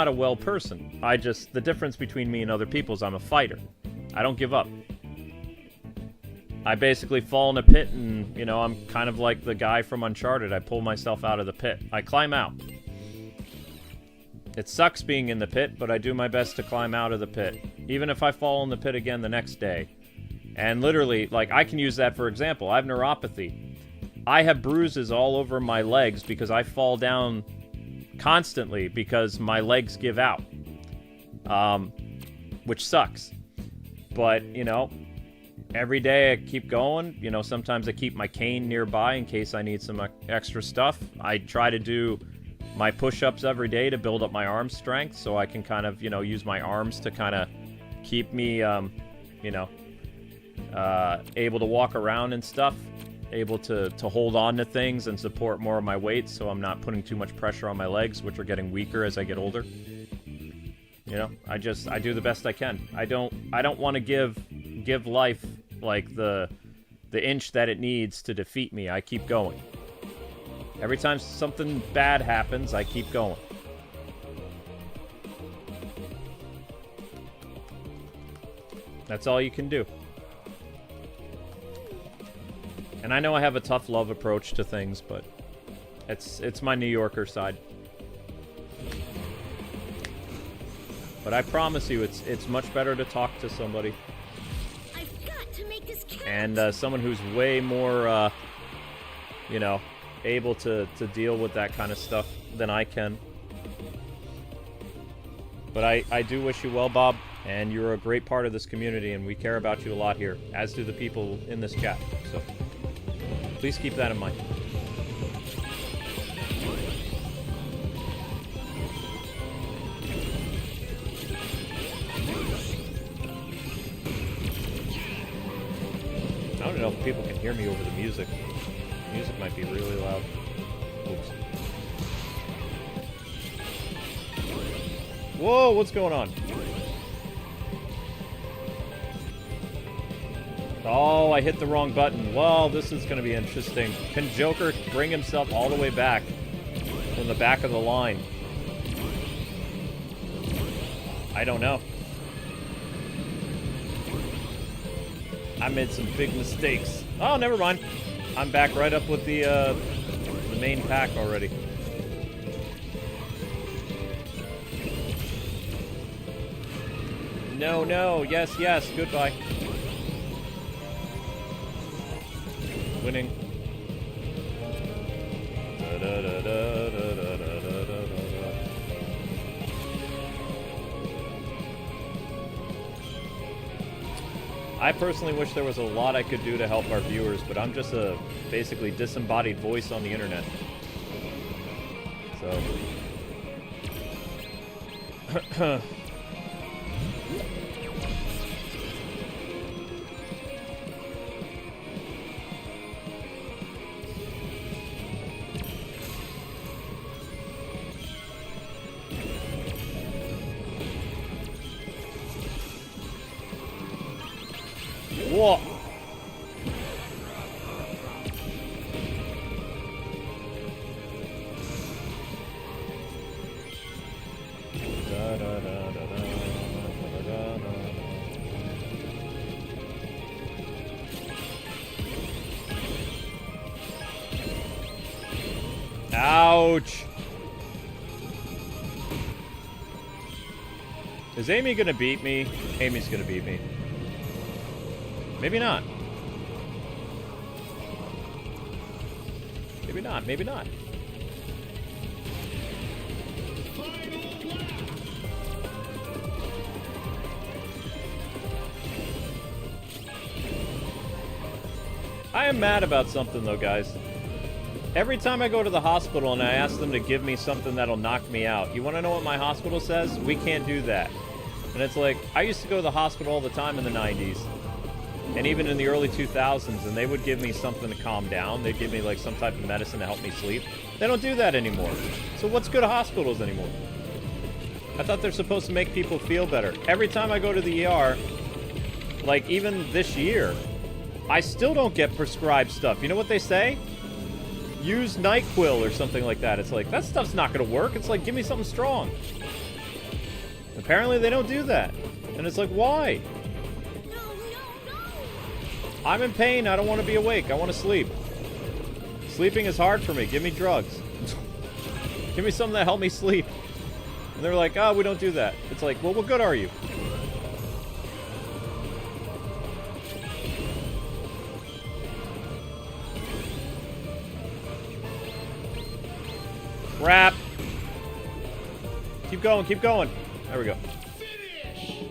[SPEAKER 1] a well person. The difference between me and other people is I'm a fighter. I don't give up. I basically fall in a pit, and, you know, I'm kind of like the guy from Uncharted. I pull myself out of the pit. I climb out. It sucks being in the pit, but I do my best to climb out of the pit, even if I fall in the pit again the next day. And literally, like, I can use that for example. I have neuropathy. I have bruises all over my legs because I fall down constantly because my legs give out. Which sucks. But, you know, every day I keep going. You know, sometimes I keep my cane nearby in case I need some extra stuff. I try to do my push-ups every day to build up my arm strength so I can kind of, you know, use my arms to kind of keep me, you know, able to walk around and stuff. Able to hold on to things and support more of my weight so I'm not putting too much pressure on my legs, which are getting weaker as I get older. You know, I do the best I can. I don't want to give life like the inch that it needs to defeat me. I keep going. Every time something bad happens, I keep going. That's all you can do. And I know I have a tough love approach to things, but it's my New Yorker side. But I promise you, it's much better to talk to somebody.
[SPEAKER 5] I've got to make this count.
[SPEAKER 1] And someone who's way more, you know, able to deal with that kind of stuff than I can. But I do wish you well, Bob, and you're a great part of this community, and we care about you a lot here, as do the people in this chat. So please keep that in mind. I don't know if people can hear me over the music. The music might be really loud. Oops. Whoa, what's going on? Oh, I hit the wrong button. Well, this is going to be interesting. Can Joker bring himself all the way back from the back of the line? I don't know. I made some big mistakes. Oh, never mind. I'm back right up with the main pack already. No, no. Yes, yes. Goodbye. Winning. I personally wish there was a lot I could do to help our viewers, but I'm just a basically disembodied voice on the internet. So. Whoa. Ouch. Is Amy gonna beat me? Amy's gonna beat me. Maybe not. Maybe not, maybe not. I am mad about something though, guys. Every time I go to the hospital and I ask them to give me something that'll knock me out, you want to know what my hospital says? We can't do that. And it's like, I used to go to the hospital all the time in the 90s. And even in the early 2000s, and they would give me something to calm down. They'd give me like some type of medicine to help me sleep. They don't do that anymore. So what's good at hospitals anymore? I thought they're supposed to make people feel better. Every time I go to the ER, like even this year, I still don't get prescribed stuff. You know what they say? Use NyQuil or something like that. It's like, that stuff's not going to work. It's like, give me something strong. Apparently they don't do that. And it's like, why? I'm in pain. I don't want to be awake. I want to sleep. Sleeping is hard for me. Give me drugs. Give me something that help me sleep. And they're like, oh, we don't do that. It's like, well, what good are you? Crap. Keep going, keep going. There we go.
[SPEAKER 3] Finish!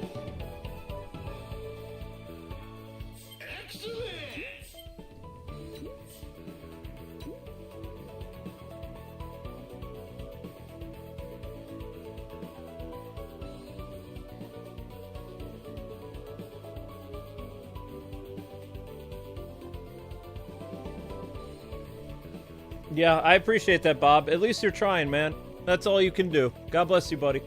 [SPEAKER 3] Excellent!
[SPEAKER 1] Yeah, I appreciate that, Bob. At least you're trying, man. That's all you can do. God bless you, buddy.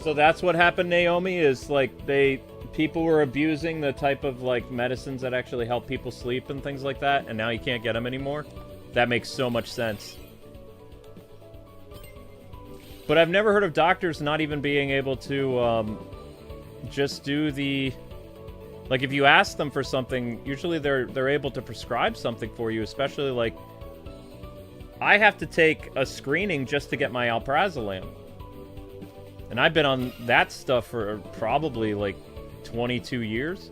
[SPEAKER 1] So that's what happened, Naomi, is like people were abusing the type of like medicines that actually help people sleep and things like that, and now you can't get them anymore. That makes so much sense. But I've never heard of doctors not even being able to just do the... Like, if you ask them for something, usually they're able to prescribe something for you, especially, like... I have to take a screening just to get my alprazolam. And I've been on that stuff for probably, like, 22 years.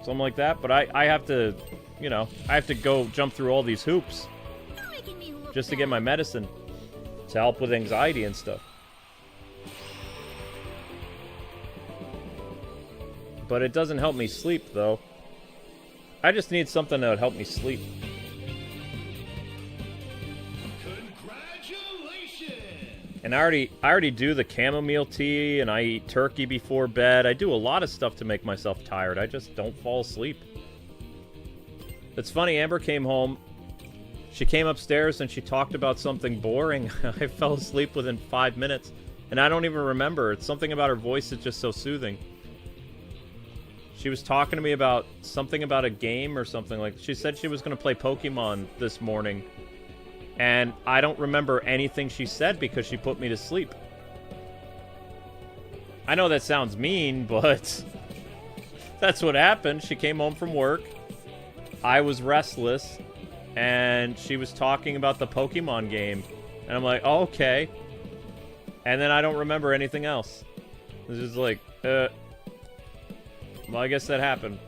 [SPEAKER 1] Something like that. But I have to, you know, I have to go jump through all these hoops
[SPEAKER 5] You're making me look
[SPEAKER 1] just to get
[SPEAKER 5] bad.
[SPEAKER 1] my medicine to help with anxiety and stuff. But it doesn't help me sleep, though. I just need something that would help me sleep.
[SPEAKER 3] Congratulations!
[SPEAKER 1] And I already do the chamomile tea, and I eat turkey before bed. I do a lot of stuff to make myself tired. I just don't fall asleep. It's funny, Amber came home. She came upstairs and she talked about something boring. I fell asleep within 5 minutes. And I don't even remember. It's something about her voice that's just so soothing. She was talking to me about something about a game or something. Like, she said she was going to play Pokemon this morning. And I don't remember anything she said because she put me to sleep. I know that sounds mean, but that's what happened. She came home from work. I was restless. And she was talking about the Pokemon game. And I'm like, oh, okay. And then I don't remember anything else. It's just like, well, I guess that happened.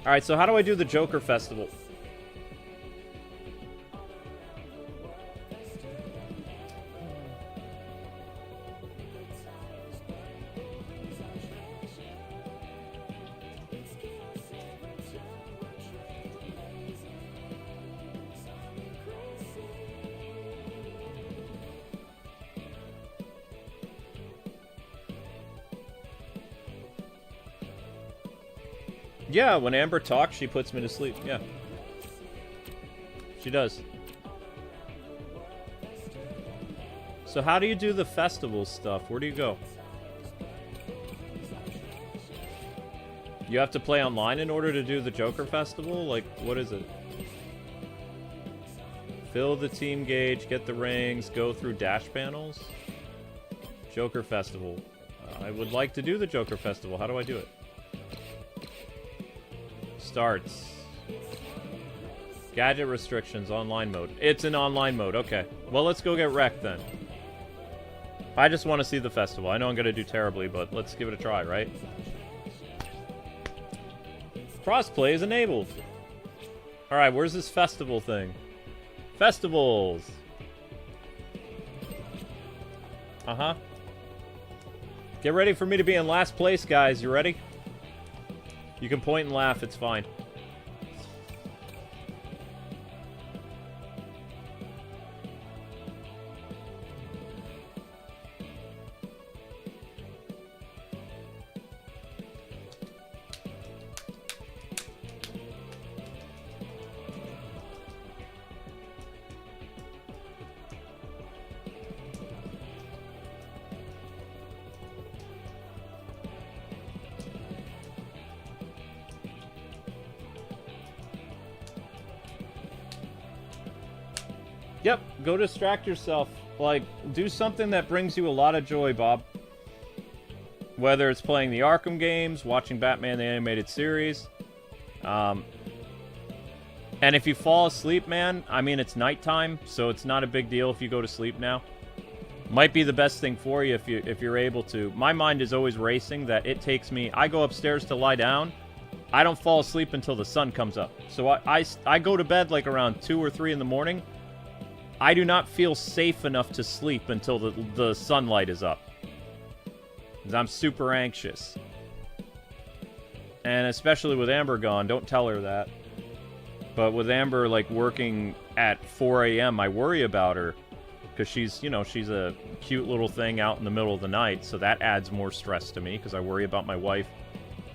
[SPEAKER 1] Alright, so how do I do the Joker Festival? Yeah, when Amber talks, she puts me to sleep. Yeah. She does. So how do you do the festival stuff? Where do you go? You have to play online in order to do the Joker Festival? Like, what is it? Fill the team gauge, get the rings, go through dash panels. Joker Festival. I would like to do the Joker Festival. How do I do it? Starts. Gadget restrictions, online mode. It's in online mode, okay. Well, let's go get wrecked then. I just want to see the festival. I know I'm going to do terribly, but let's give it a try, right? Crossplay is enabled. Alright, where's this festival thing? Festivals! Uh-huh. Get ready for me to be in last place, guys. You ready? You can point and laugh, it's fine. Yep, go distract yourself. Like, do something that brings you a lot of joy, Bob. Whether it's playing the Arkham games, watching Batman the Animated Series. And if you fall asleep, man, I mean, it's nighttime, so it's not a big deal if you go to sleep now. Might be the best thing for you if you're able to. My mind is always racing that it takes me... I go upstairs to lie down. I don't fall asleep until the sun comes up. So I go to bed like around 2 or 3 in the morning. I do not feel safe enough to sleep until the sunlight is up. Because I'm super anxious. And especially with Amber gone, don't tell her that. But with Amber, like, working at 4 a.m., I worry about her. Because she's, you know, she's a cute little thing out in the middle of the night. So that adds more stress to me, because I worry about my wife,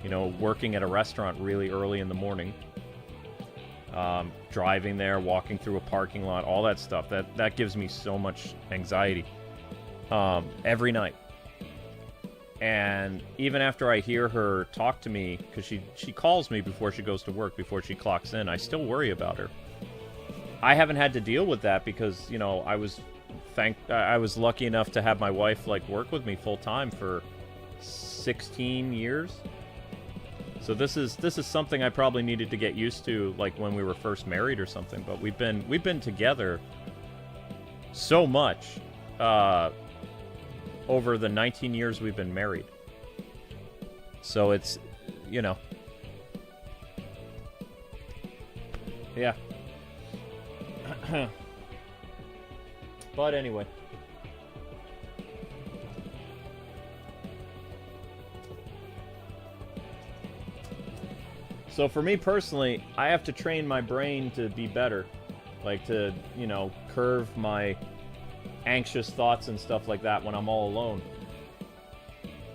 [SPEAKER 1] you know, working at a restaurant really early in the morning. Driving there, walking through a parking lot, all that stuff. That gives me so much anxiety. Every night. And even after I hear her talk to me, because she calls me before she goes to work, before she clocks in, I still worry about her. I haven't had to deal with that because, you know, I was lucky enough to have my wife, like, work with me full time for 16 years. So this is something I probably needed to get used to, like, when we were first married or something. But we've been together so much over the 19 years we've been married. So it's, you know, yeah. But anyway. So for me personally, I have to train my brain to be better. Like to, you know, curve my anxious thoughts and stuff like that when I'm all alone.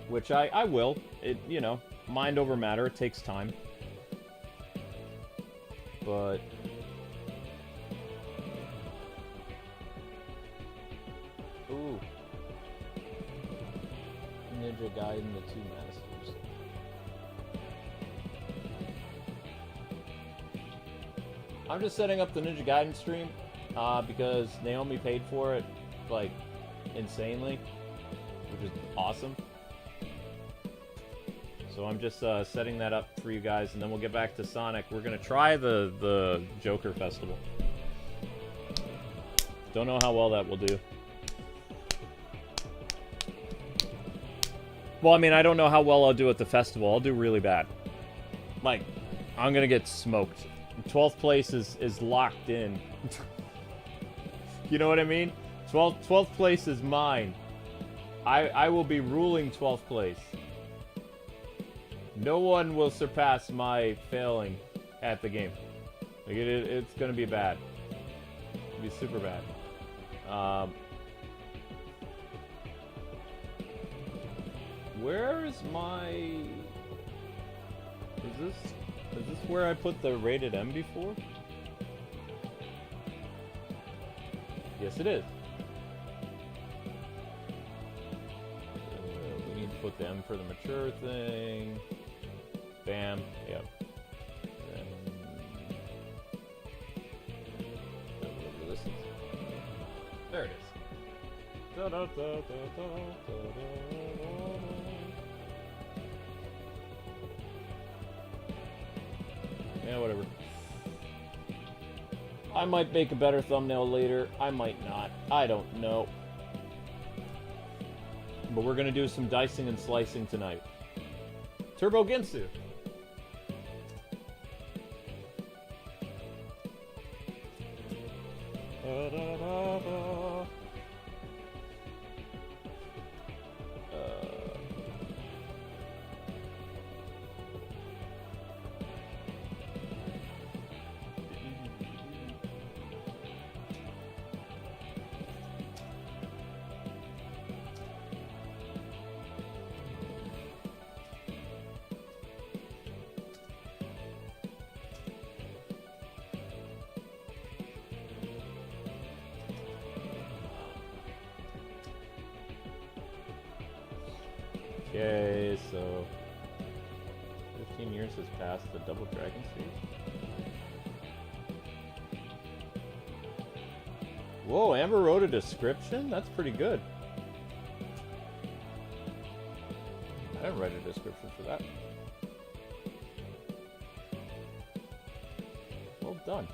[SPEAKER 1] Which I will. It, you know, mind over matter. It takes time. But... Ooh. Ninja Gaiden the Two Masters. I'm just setting up the Ninja Gaiden stream because Naomi paid for it, like, insanely, which is awesome. So I'm just setting that up for you guys, and then we'll get back to Sonic. We're going to try the Joker Festival. Don't know how well that will do. Well, I mean, I don't know how well I'll do at the festival. I'll do really bad. Like, I'm going to get smoked. 12th place is locked in. You know what I mean? 12th place is mine. I will be ruling 12th place. No one will surpass my failing at the game. Like it's gonna be bad. It'll be super bad. Where is my... Is this where I put the rated M before? Yes, it is. We need to put the M for the mature thing. Bam. Yep. Then... whatever this is. There it is. Da, da, da, da, da, da, da. Yeah, whatever. I might make a better thumbnail later. I might not. I don't know. But we're gonna do some dicing and slicing tonight. Turbo Ginsu. Okay, so 15 years has passed the Double Dragon stage. Whoa, Amber wrote a description? That's pretty good. I didn't write a description for that. Well done.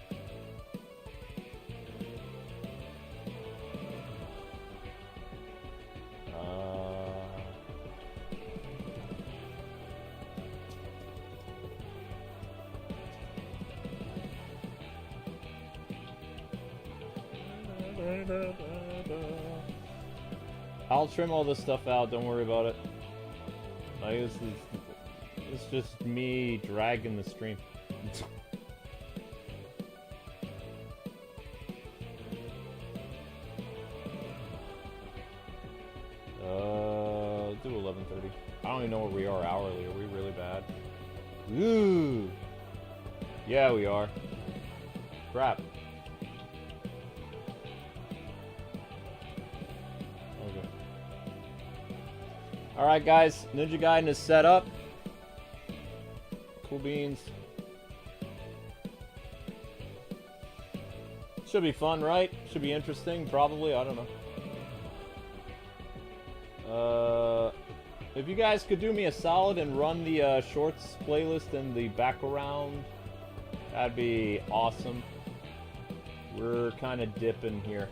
[SPEAKER 1] I'll trim all this stuff out, don't worry about it. Like, it's just me dragging the stream. Do 11:30. I don't even know where we are hourly. Are we really bad? Ooh. Yeah, we are. Crap. Okay. Alright, guys. Ninja Gaiden is set up. Cool beans. Should be fun, right? Should be interesting, probably. I don't know. If you guys could do me a solid and run the shorts playlist in the background, that'd be awesome. We're kind of dipping here.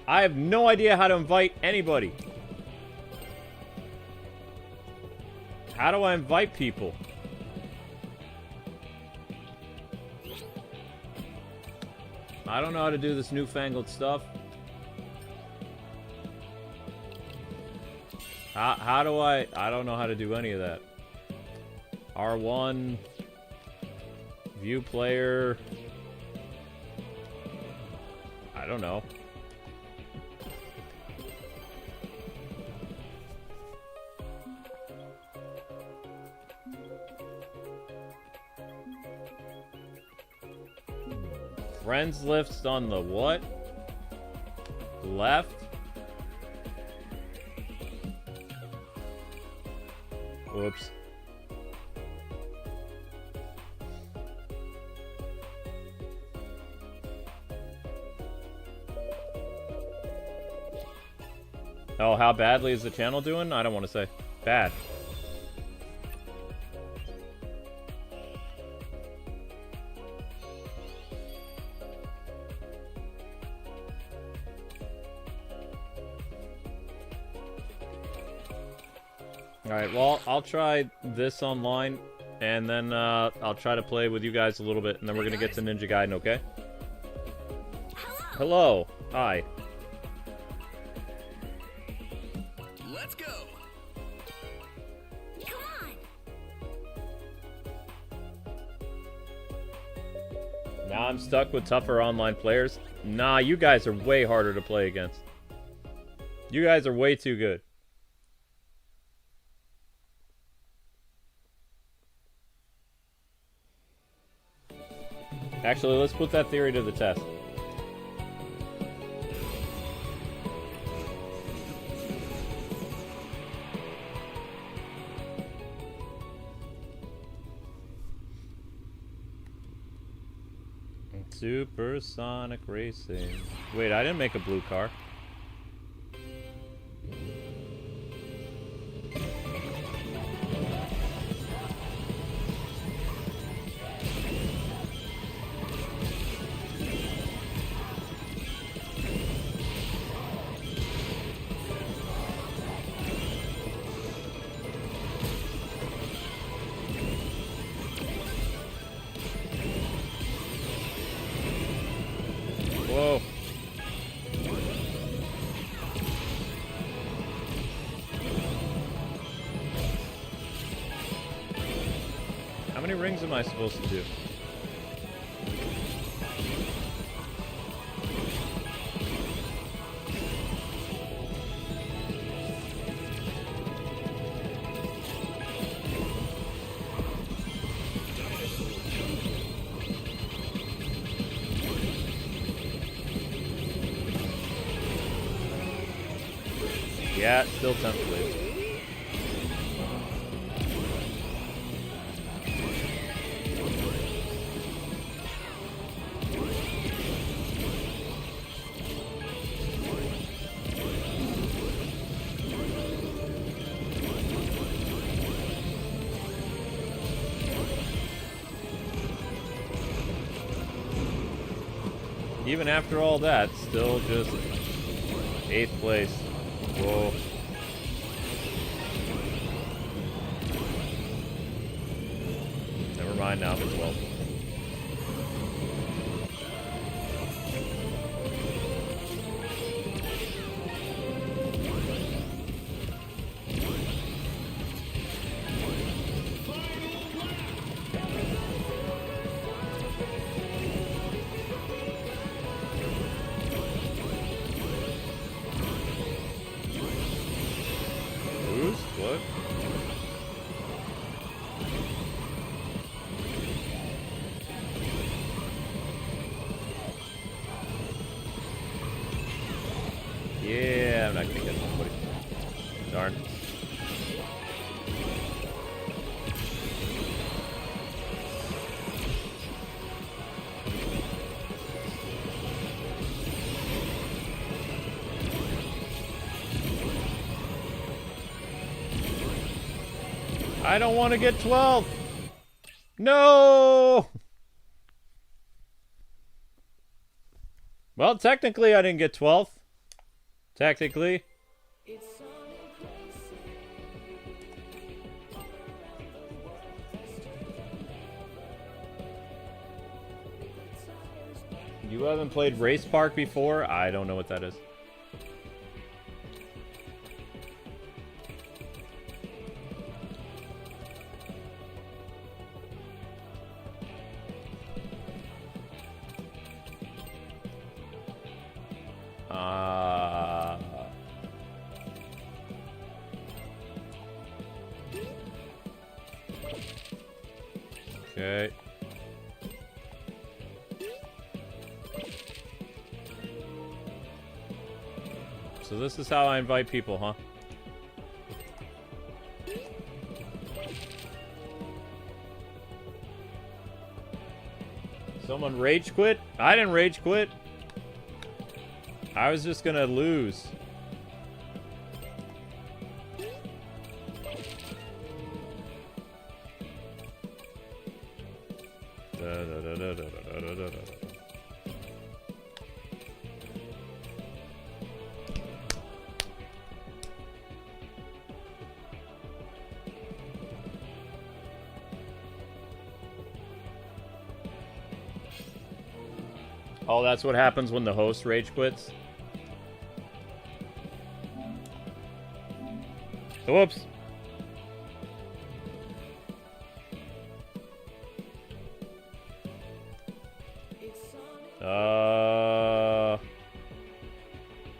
[SPEAKER 1] I have no idea how to invite anybody. How do I invite people? I don't know how to do this newfangled stuff. How do I don't know how to do any of that. R1. View player. I don't know. Friends list on the what? Left? Whoops. Oh, how badly is the channel doing? I don't want to say. Bad. Alright, well, I'll try this online, and then I'll try to play with you guys a little bit, and then we're gonna get to Ninja Gaiden, okay? Hello. Hi.
[SPEAKER 2] Let's go.
[SPEAKER 5] Come on.
[SPEAKER 1] Now I'm stuck with tougher online players. Nah, you guys are way harder to play against. You guys are way too good. Actually, let's put that theory to the test. Supersonic racing. Wait, I didn't make a blue car. Whoa. How many rings am I supposed to do? Yeah, still 10th place. Even after all that, still just 8th place. Whoa. Never mind, now I'm at 12. What? Yeah, I'm not gonna get somebody. Darn. I don't want to get 12th. No. Well, technically, I didn't get 12th. Technically. You haven't played Race Park before? I don't know what that is. Okay. So this is how I invite people, huh? Someone rage quit? I didn't rage quit. I was just gonna lose. Oh, that's what happens when the host rage quits? Whoops.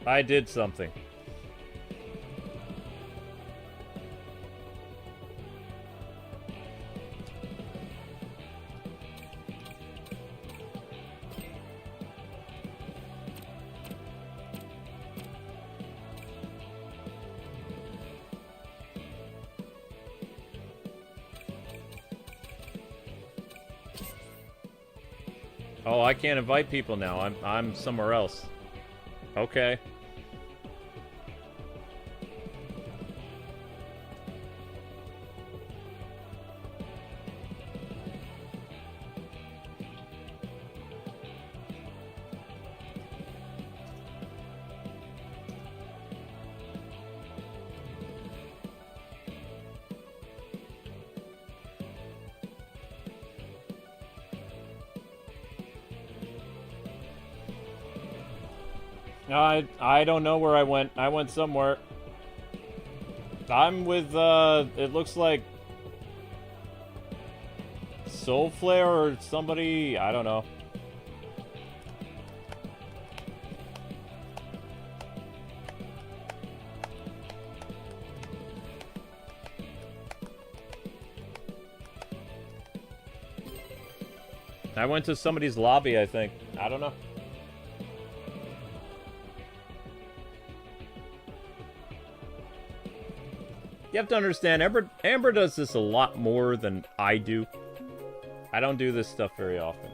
[SPEAKER 1] I did something. Oh, I can't invite people now. I'm somewhere else. Okay. I don't know where I went. I went somewhere. I'm with, it looks like Soul Flare or somebody. I don't know. I went to somebody's lobby, I think. I don't know. You have to understand, Amber does this a lot more than I do. I don't do this stuff very often.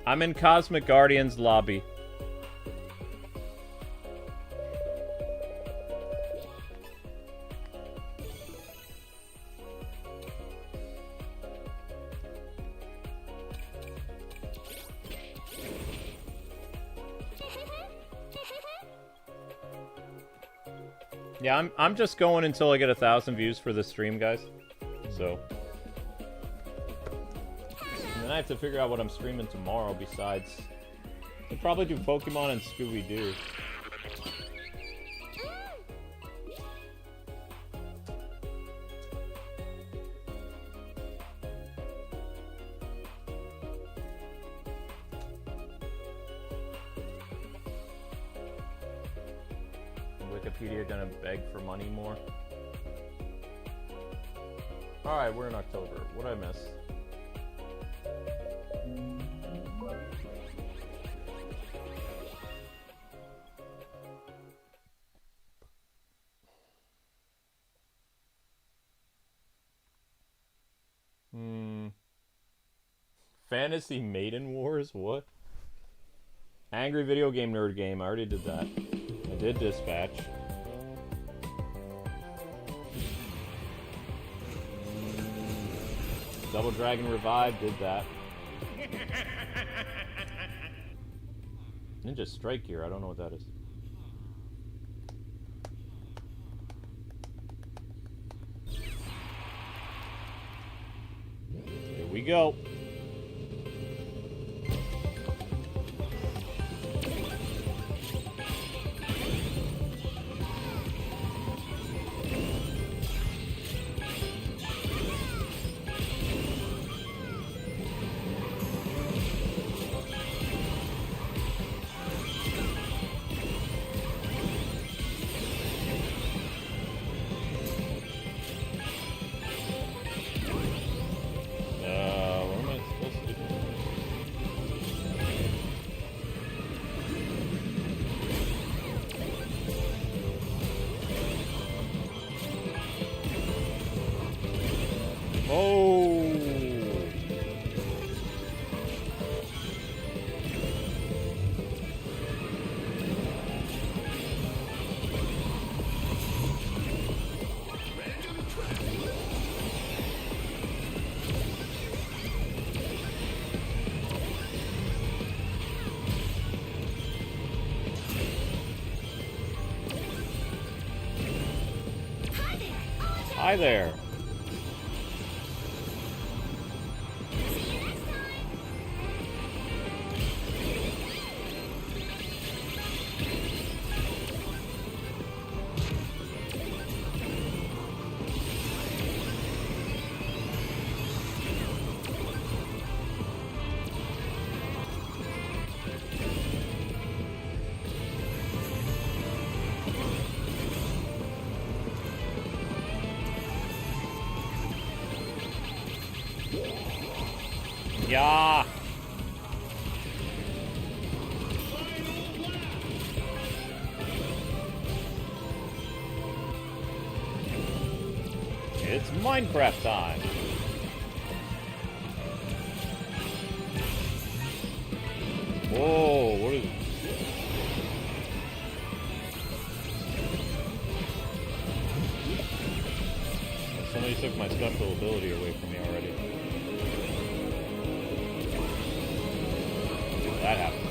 [SPEAKER 1] I'm in Cosmic Guardians lobby. Yeah, I'm just going until I get 1,000 views for the stream, guys. So. And then I have to figure out what I'm streaming tomorrow besides. I'll probably do Pokemon and Scooby-Doo. Wikipedia gonna beg for money more. Alright, we're in October. What'd I miss? Fantasy Maiden Wars? What? Angry Video Game Nerd Game. I already did that. I did Dispatch. Double Dragon Revive. Did that. Ninja Strike Gear. I don't know what that is. Here we go. Hi there. Yeah. It's Minecraft time. Whoa, what is it? Somebody took my special ability away from me already. That happened.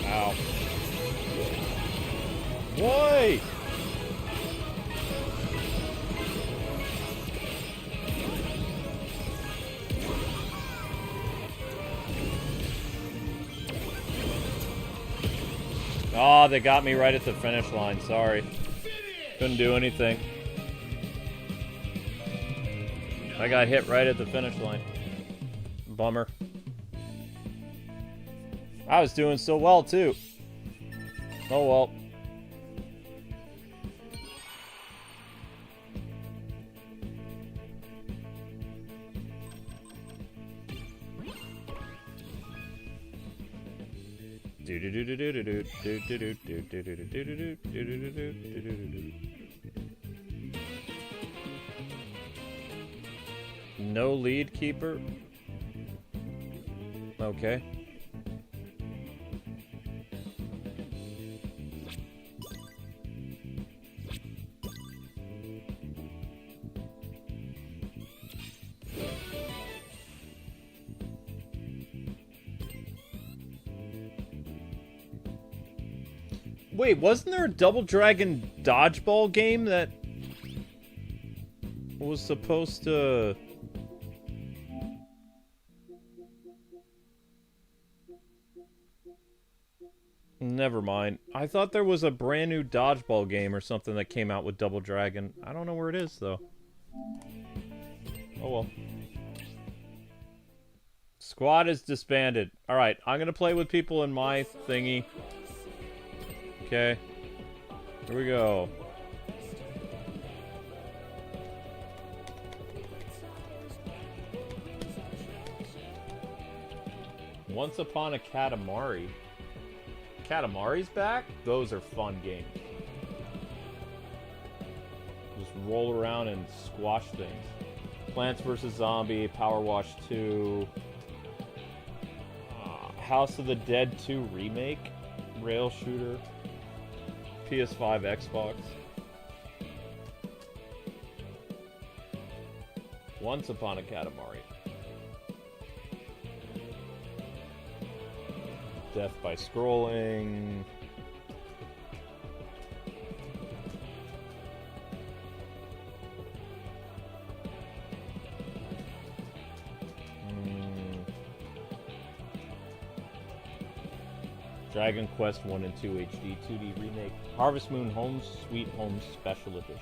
[SPEAKER 1] Ow. Wait! Oh, they got me right at the finish line. Sorry. Couldn't do anything. I got hit right at the finish line. Bummer. I was doing so well, too. Oh, well. No lead keeper. Okay. Wait, wasn't there a Double Dragon dodgeball game that was supposed to... Never mind. I thought there was a brand new dodgeball game or something that came out with Double Dragon. I don't know where it is, though. Oh well. Squad is disbanded. Alright, I'm gonna play with people in my thingy. Okay. Here we go. Once Upon a Katamari. Katamari's back? Those are fun games. Just roll around and squash things. Plants vs. Zombie, Power Wash 2. House of the Dead 2 Remake. Rail Shooter. PS5, Xbox. Once Upon a Katamari. Death by Scrolling. Dragon Quest 1 and 2 HD 2D Remake. Harvest Moon Home Sweet Home Special Edition.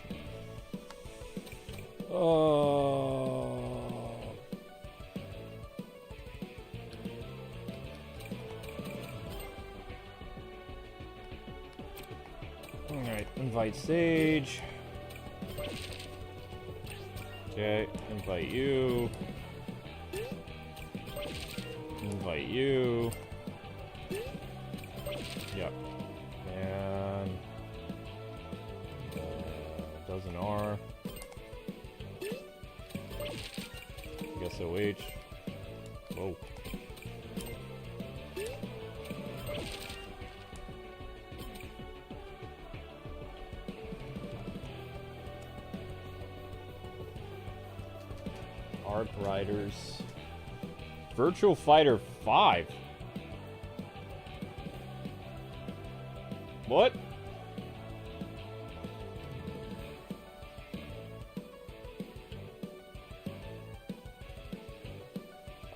[SPEAKER 1] Oh. Alright, invite Sage. Okay, invite you. Invite you. Yep. And dozen R. I guess OH. Whoa. Arc Riders. Virtual Fighter 5. What?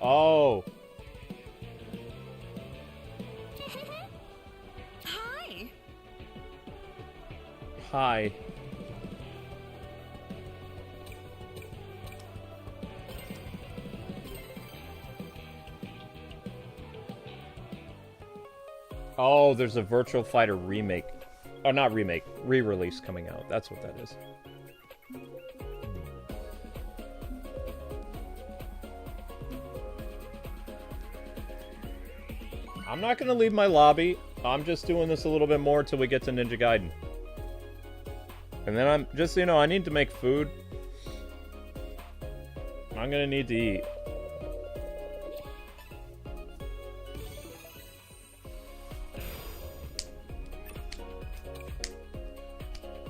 [SPEAKER 1] Oh.
[SPEAKER 5] Hi.
[SPEAKER 1] Hi. Oh, there's a Virtual Fighter remake. Oh, not remake. Re-release coming out. That's what that is. I'm not going to leave my lobby. I'm just doing this a little bit more till we get to Ninja Gaiden. And then I'm... Just so you know, I need to make food. I'm going to need to eat.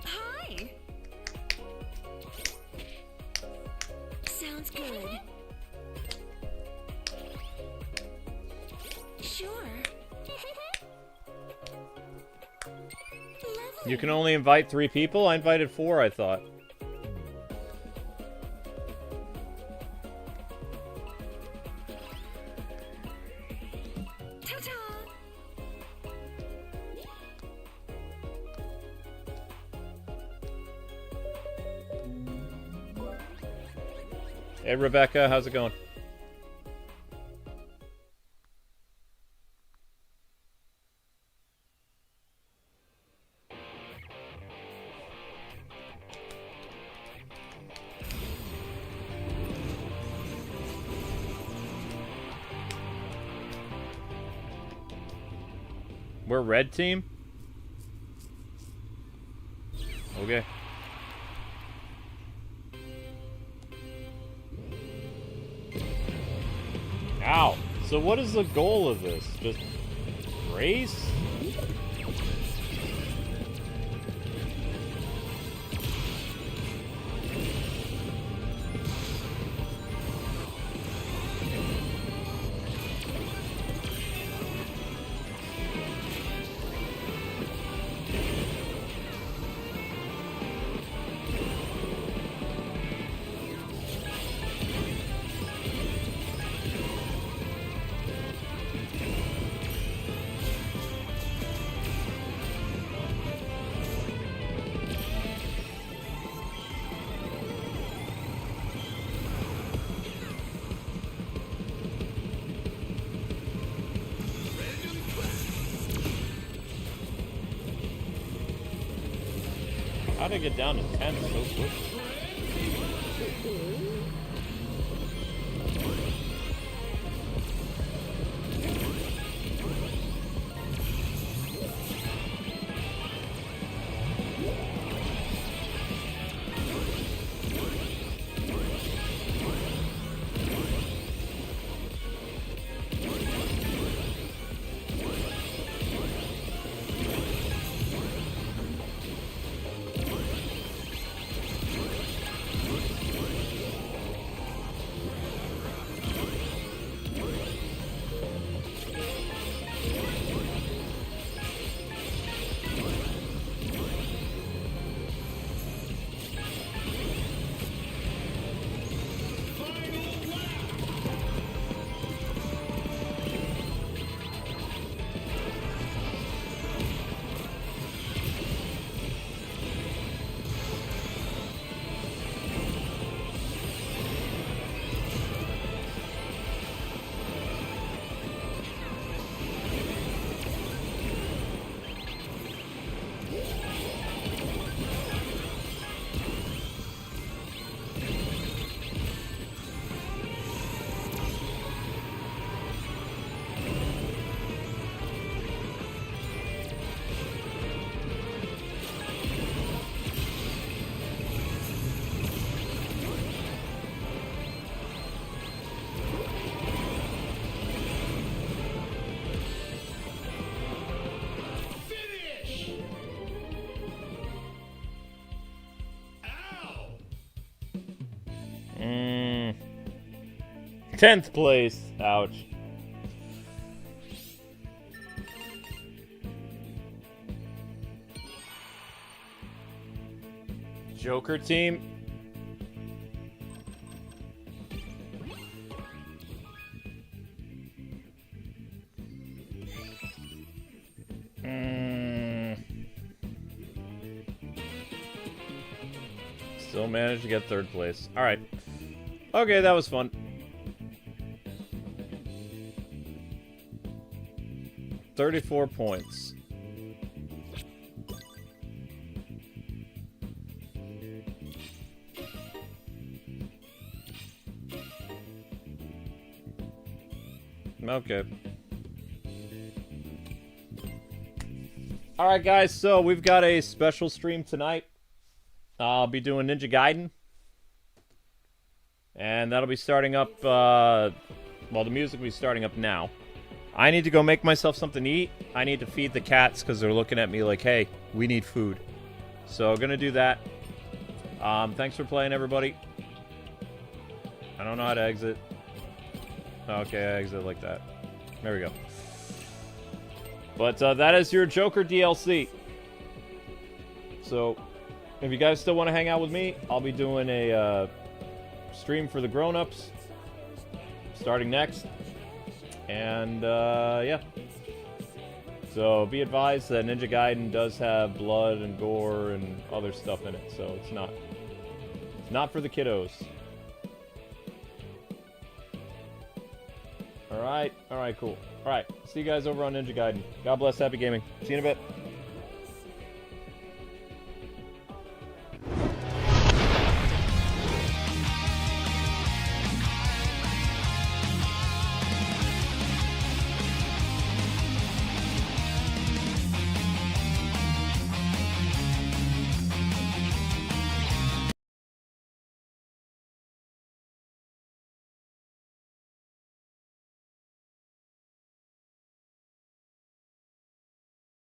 [SPEAKER 5] Hi. Sounds good. Sure. Lovely.
[SPEAKER 1] You can only invite 3 people? I invited 4, I thought.
[SPEAKER 5] Ta-ta.
[SPEAKER 1] Hey, Rebecca, how's it going? We're red team? Okay. Ow. So what is the goal of this? Just race? How'd I get down to 10 so quick?
[SPEAKER 3] Finish! Ow!
[SPEAKER 1] 10th place. Ouch. Joker team. Still managed to get 3rd place. Alright. Okay, that was fun. 34 points. Okay. Alright guys, so we've got a special stream tonight. I'll be doing Ninja Gaiden. And that'll be starting up, well, the music will be starting up now. I need to go make myself something to eat. I need to feed the cats because they're looking at me like, hey, we need food. So I'm going to do that. Thanks for playing, everybody. I don't know how to exit. Okay, I exit like that. There we go. But that is your Joker DLC. So if you guys still want to hang out with me, I'll be doing a stream for the grown-ups starting next. And yeah. So be advised that Ninja Gaiden does have blood and gore and other stuff in it, so it's not for the kiddos. Alright, cool. Alright, see you guys over on Ninja Gaiden. God bless, happy gaming. See you in a bit.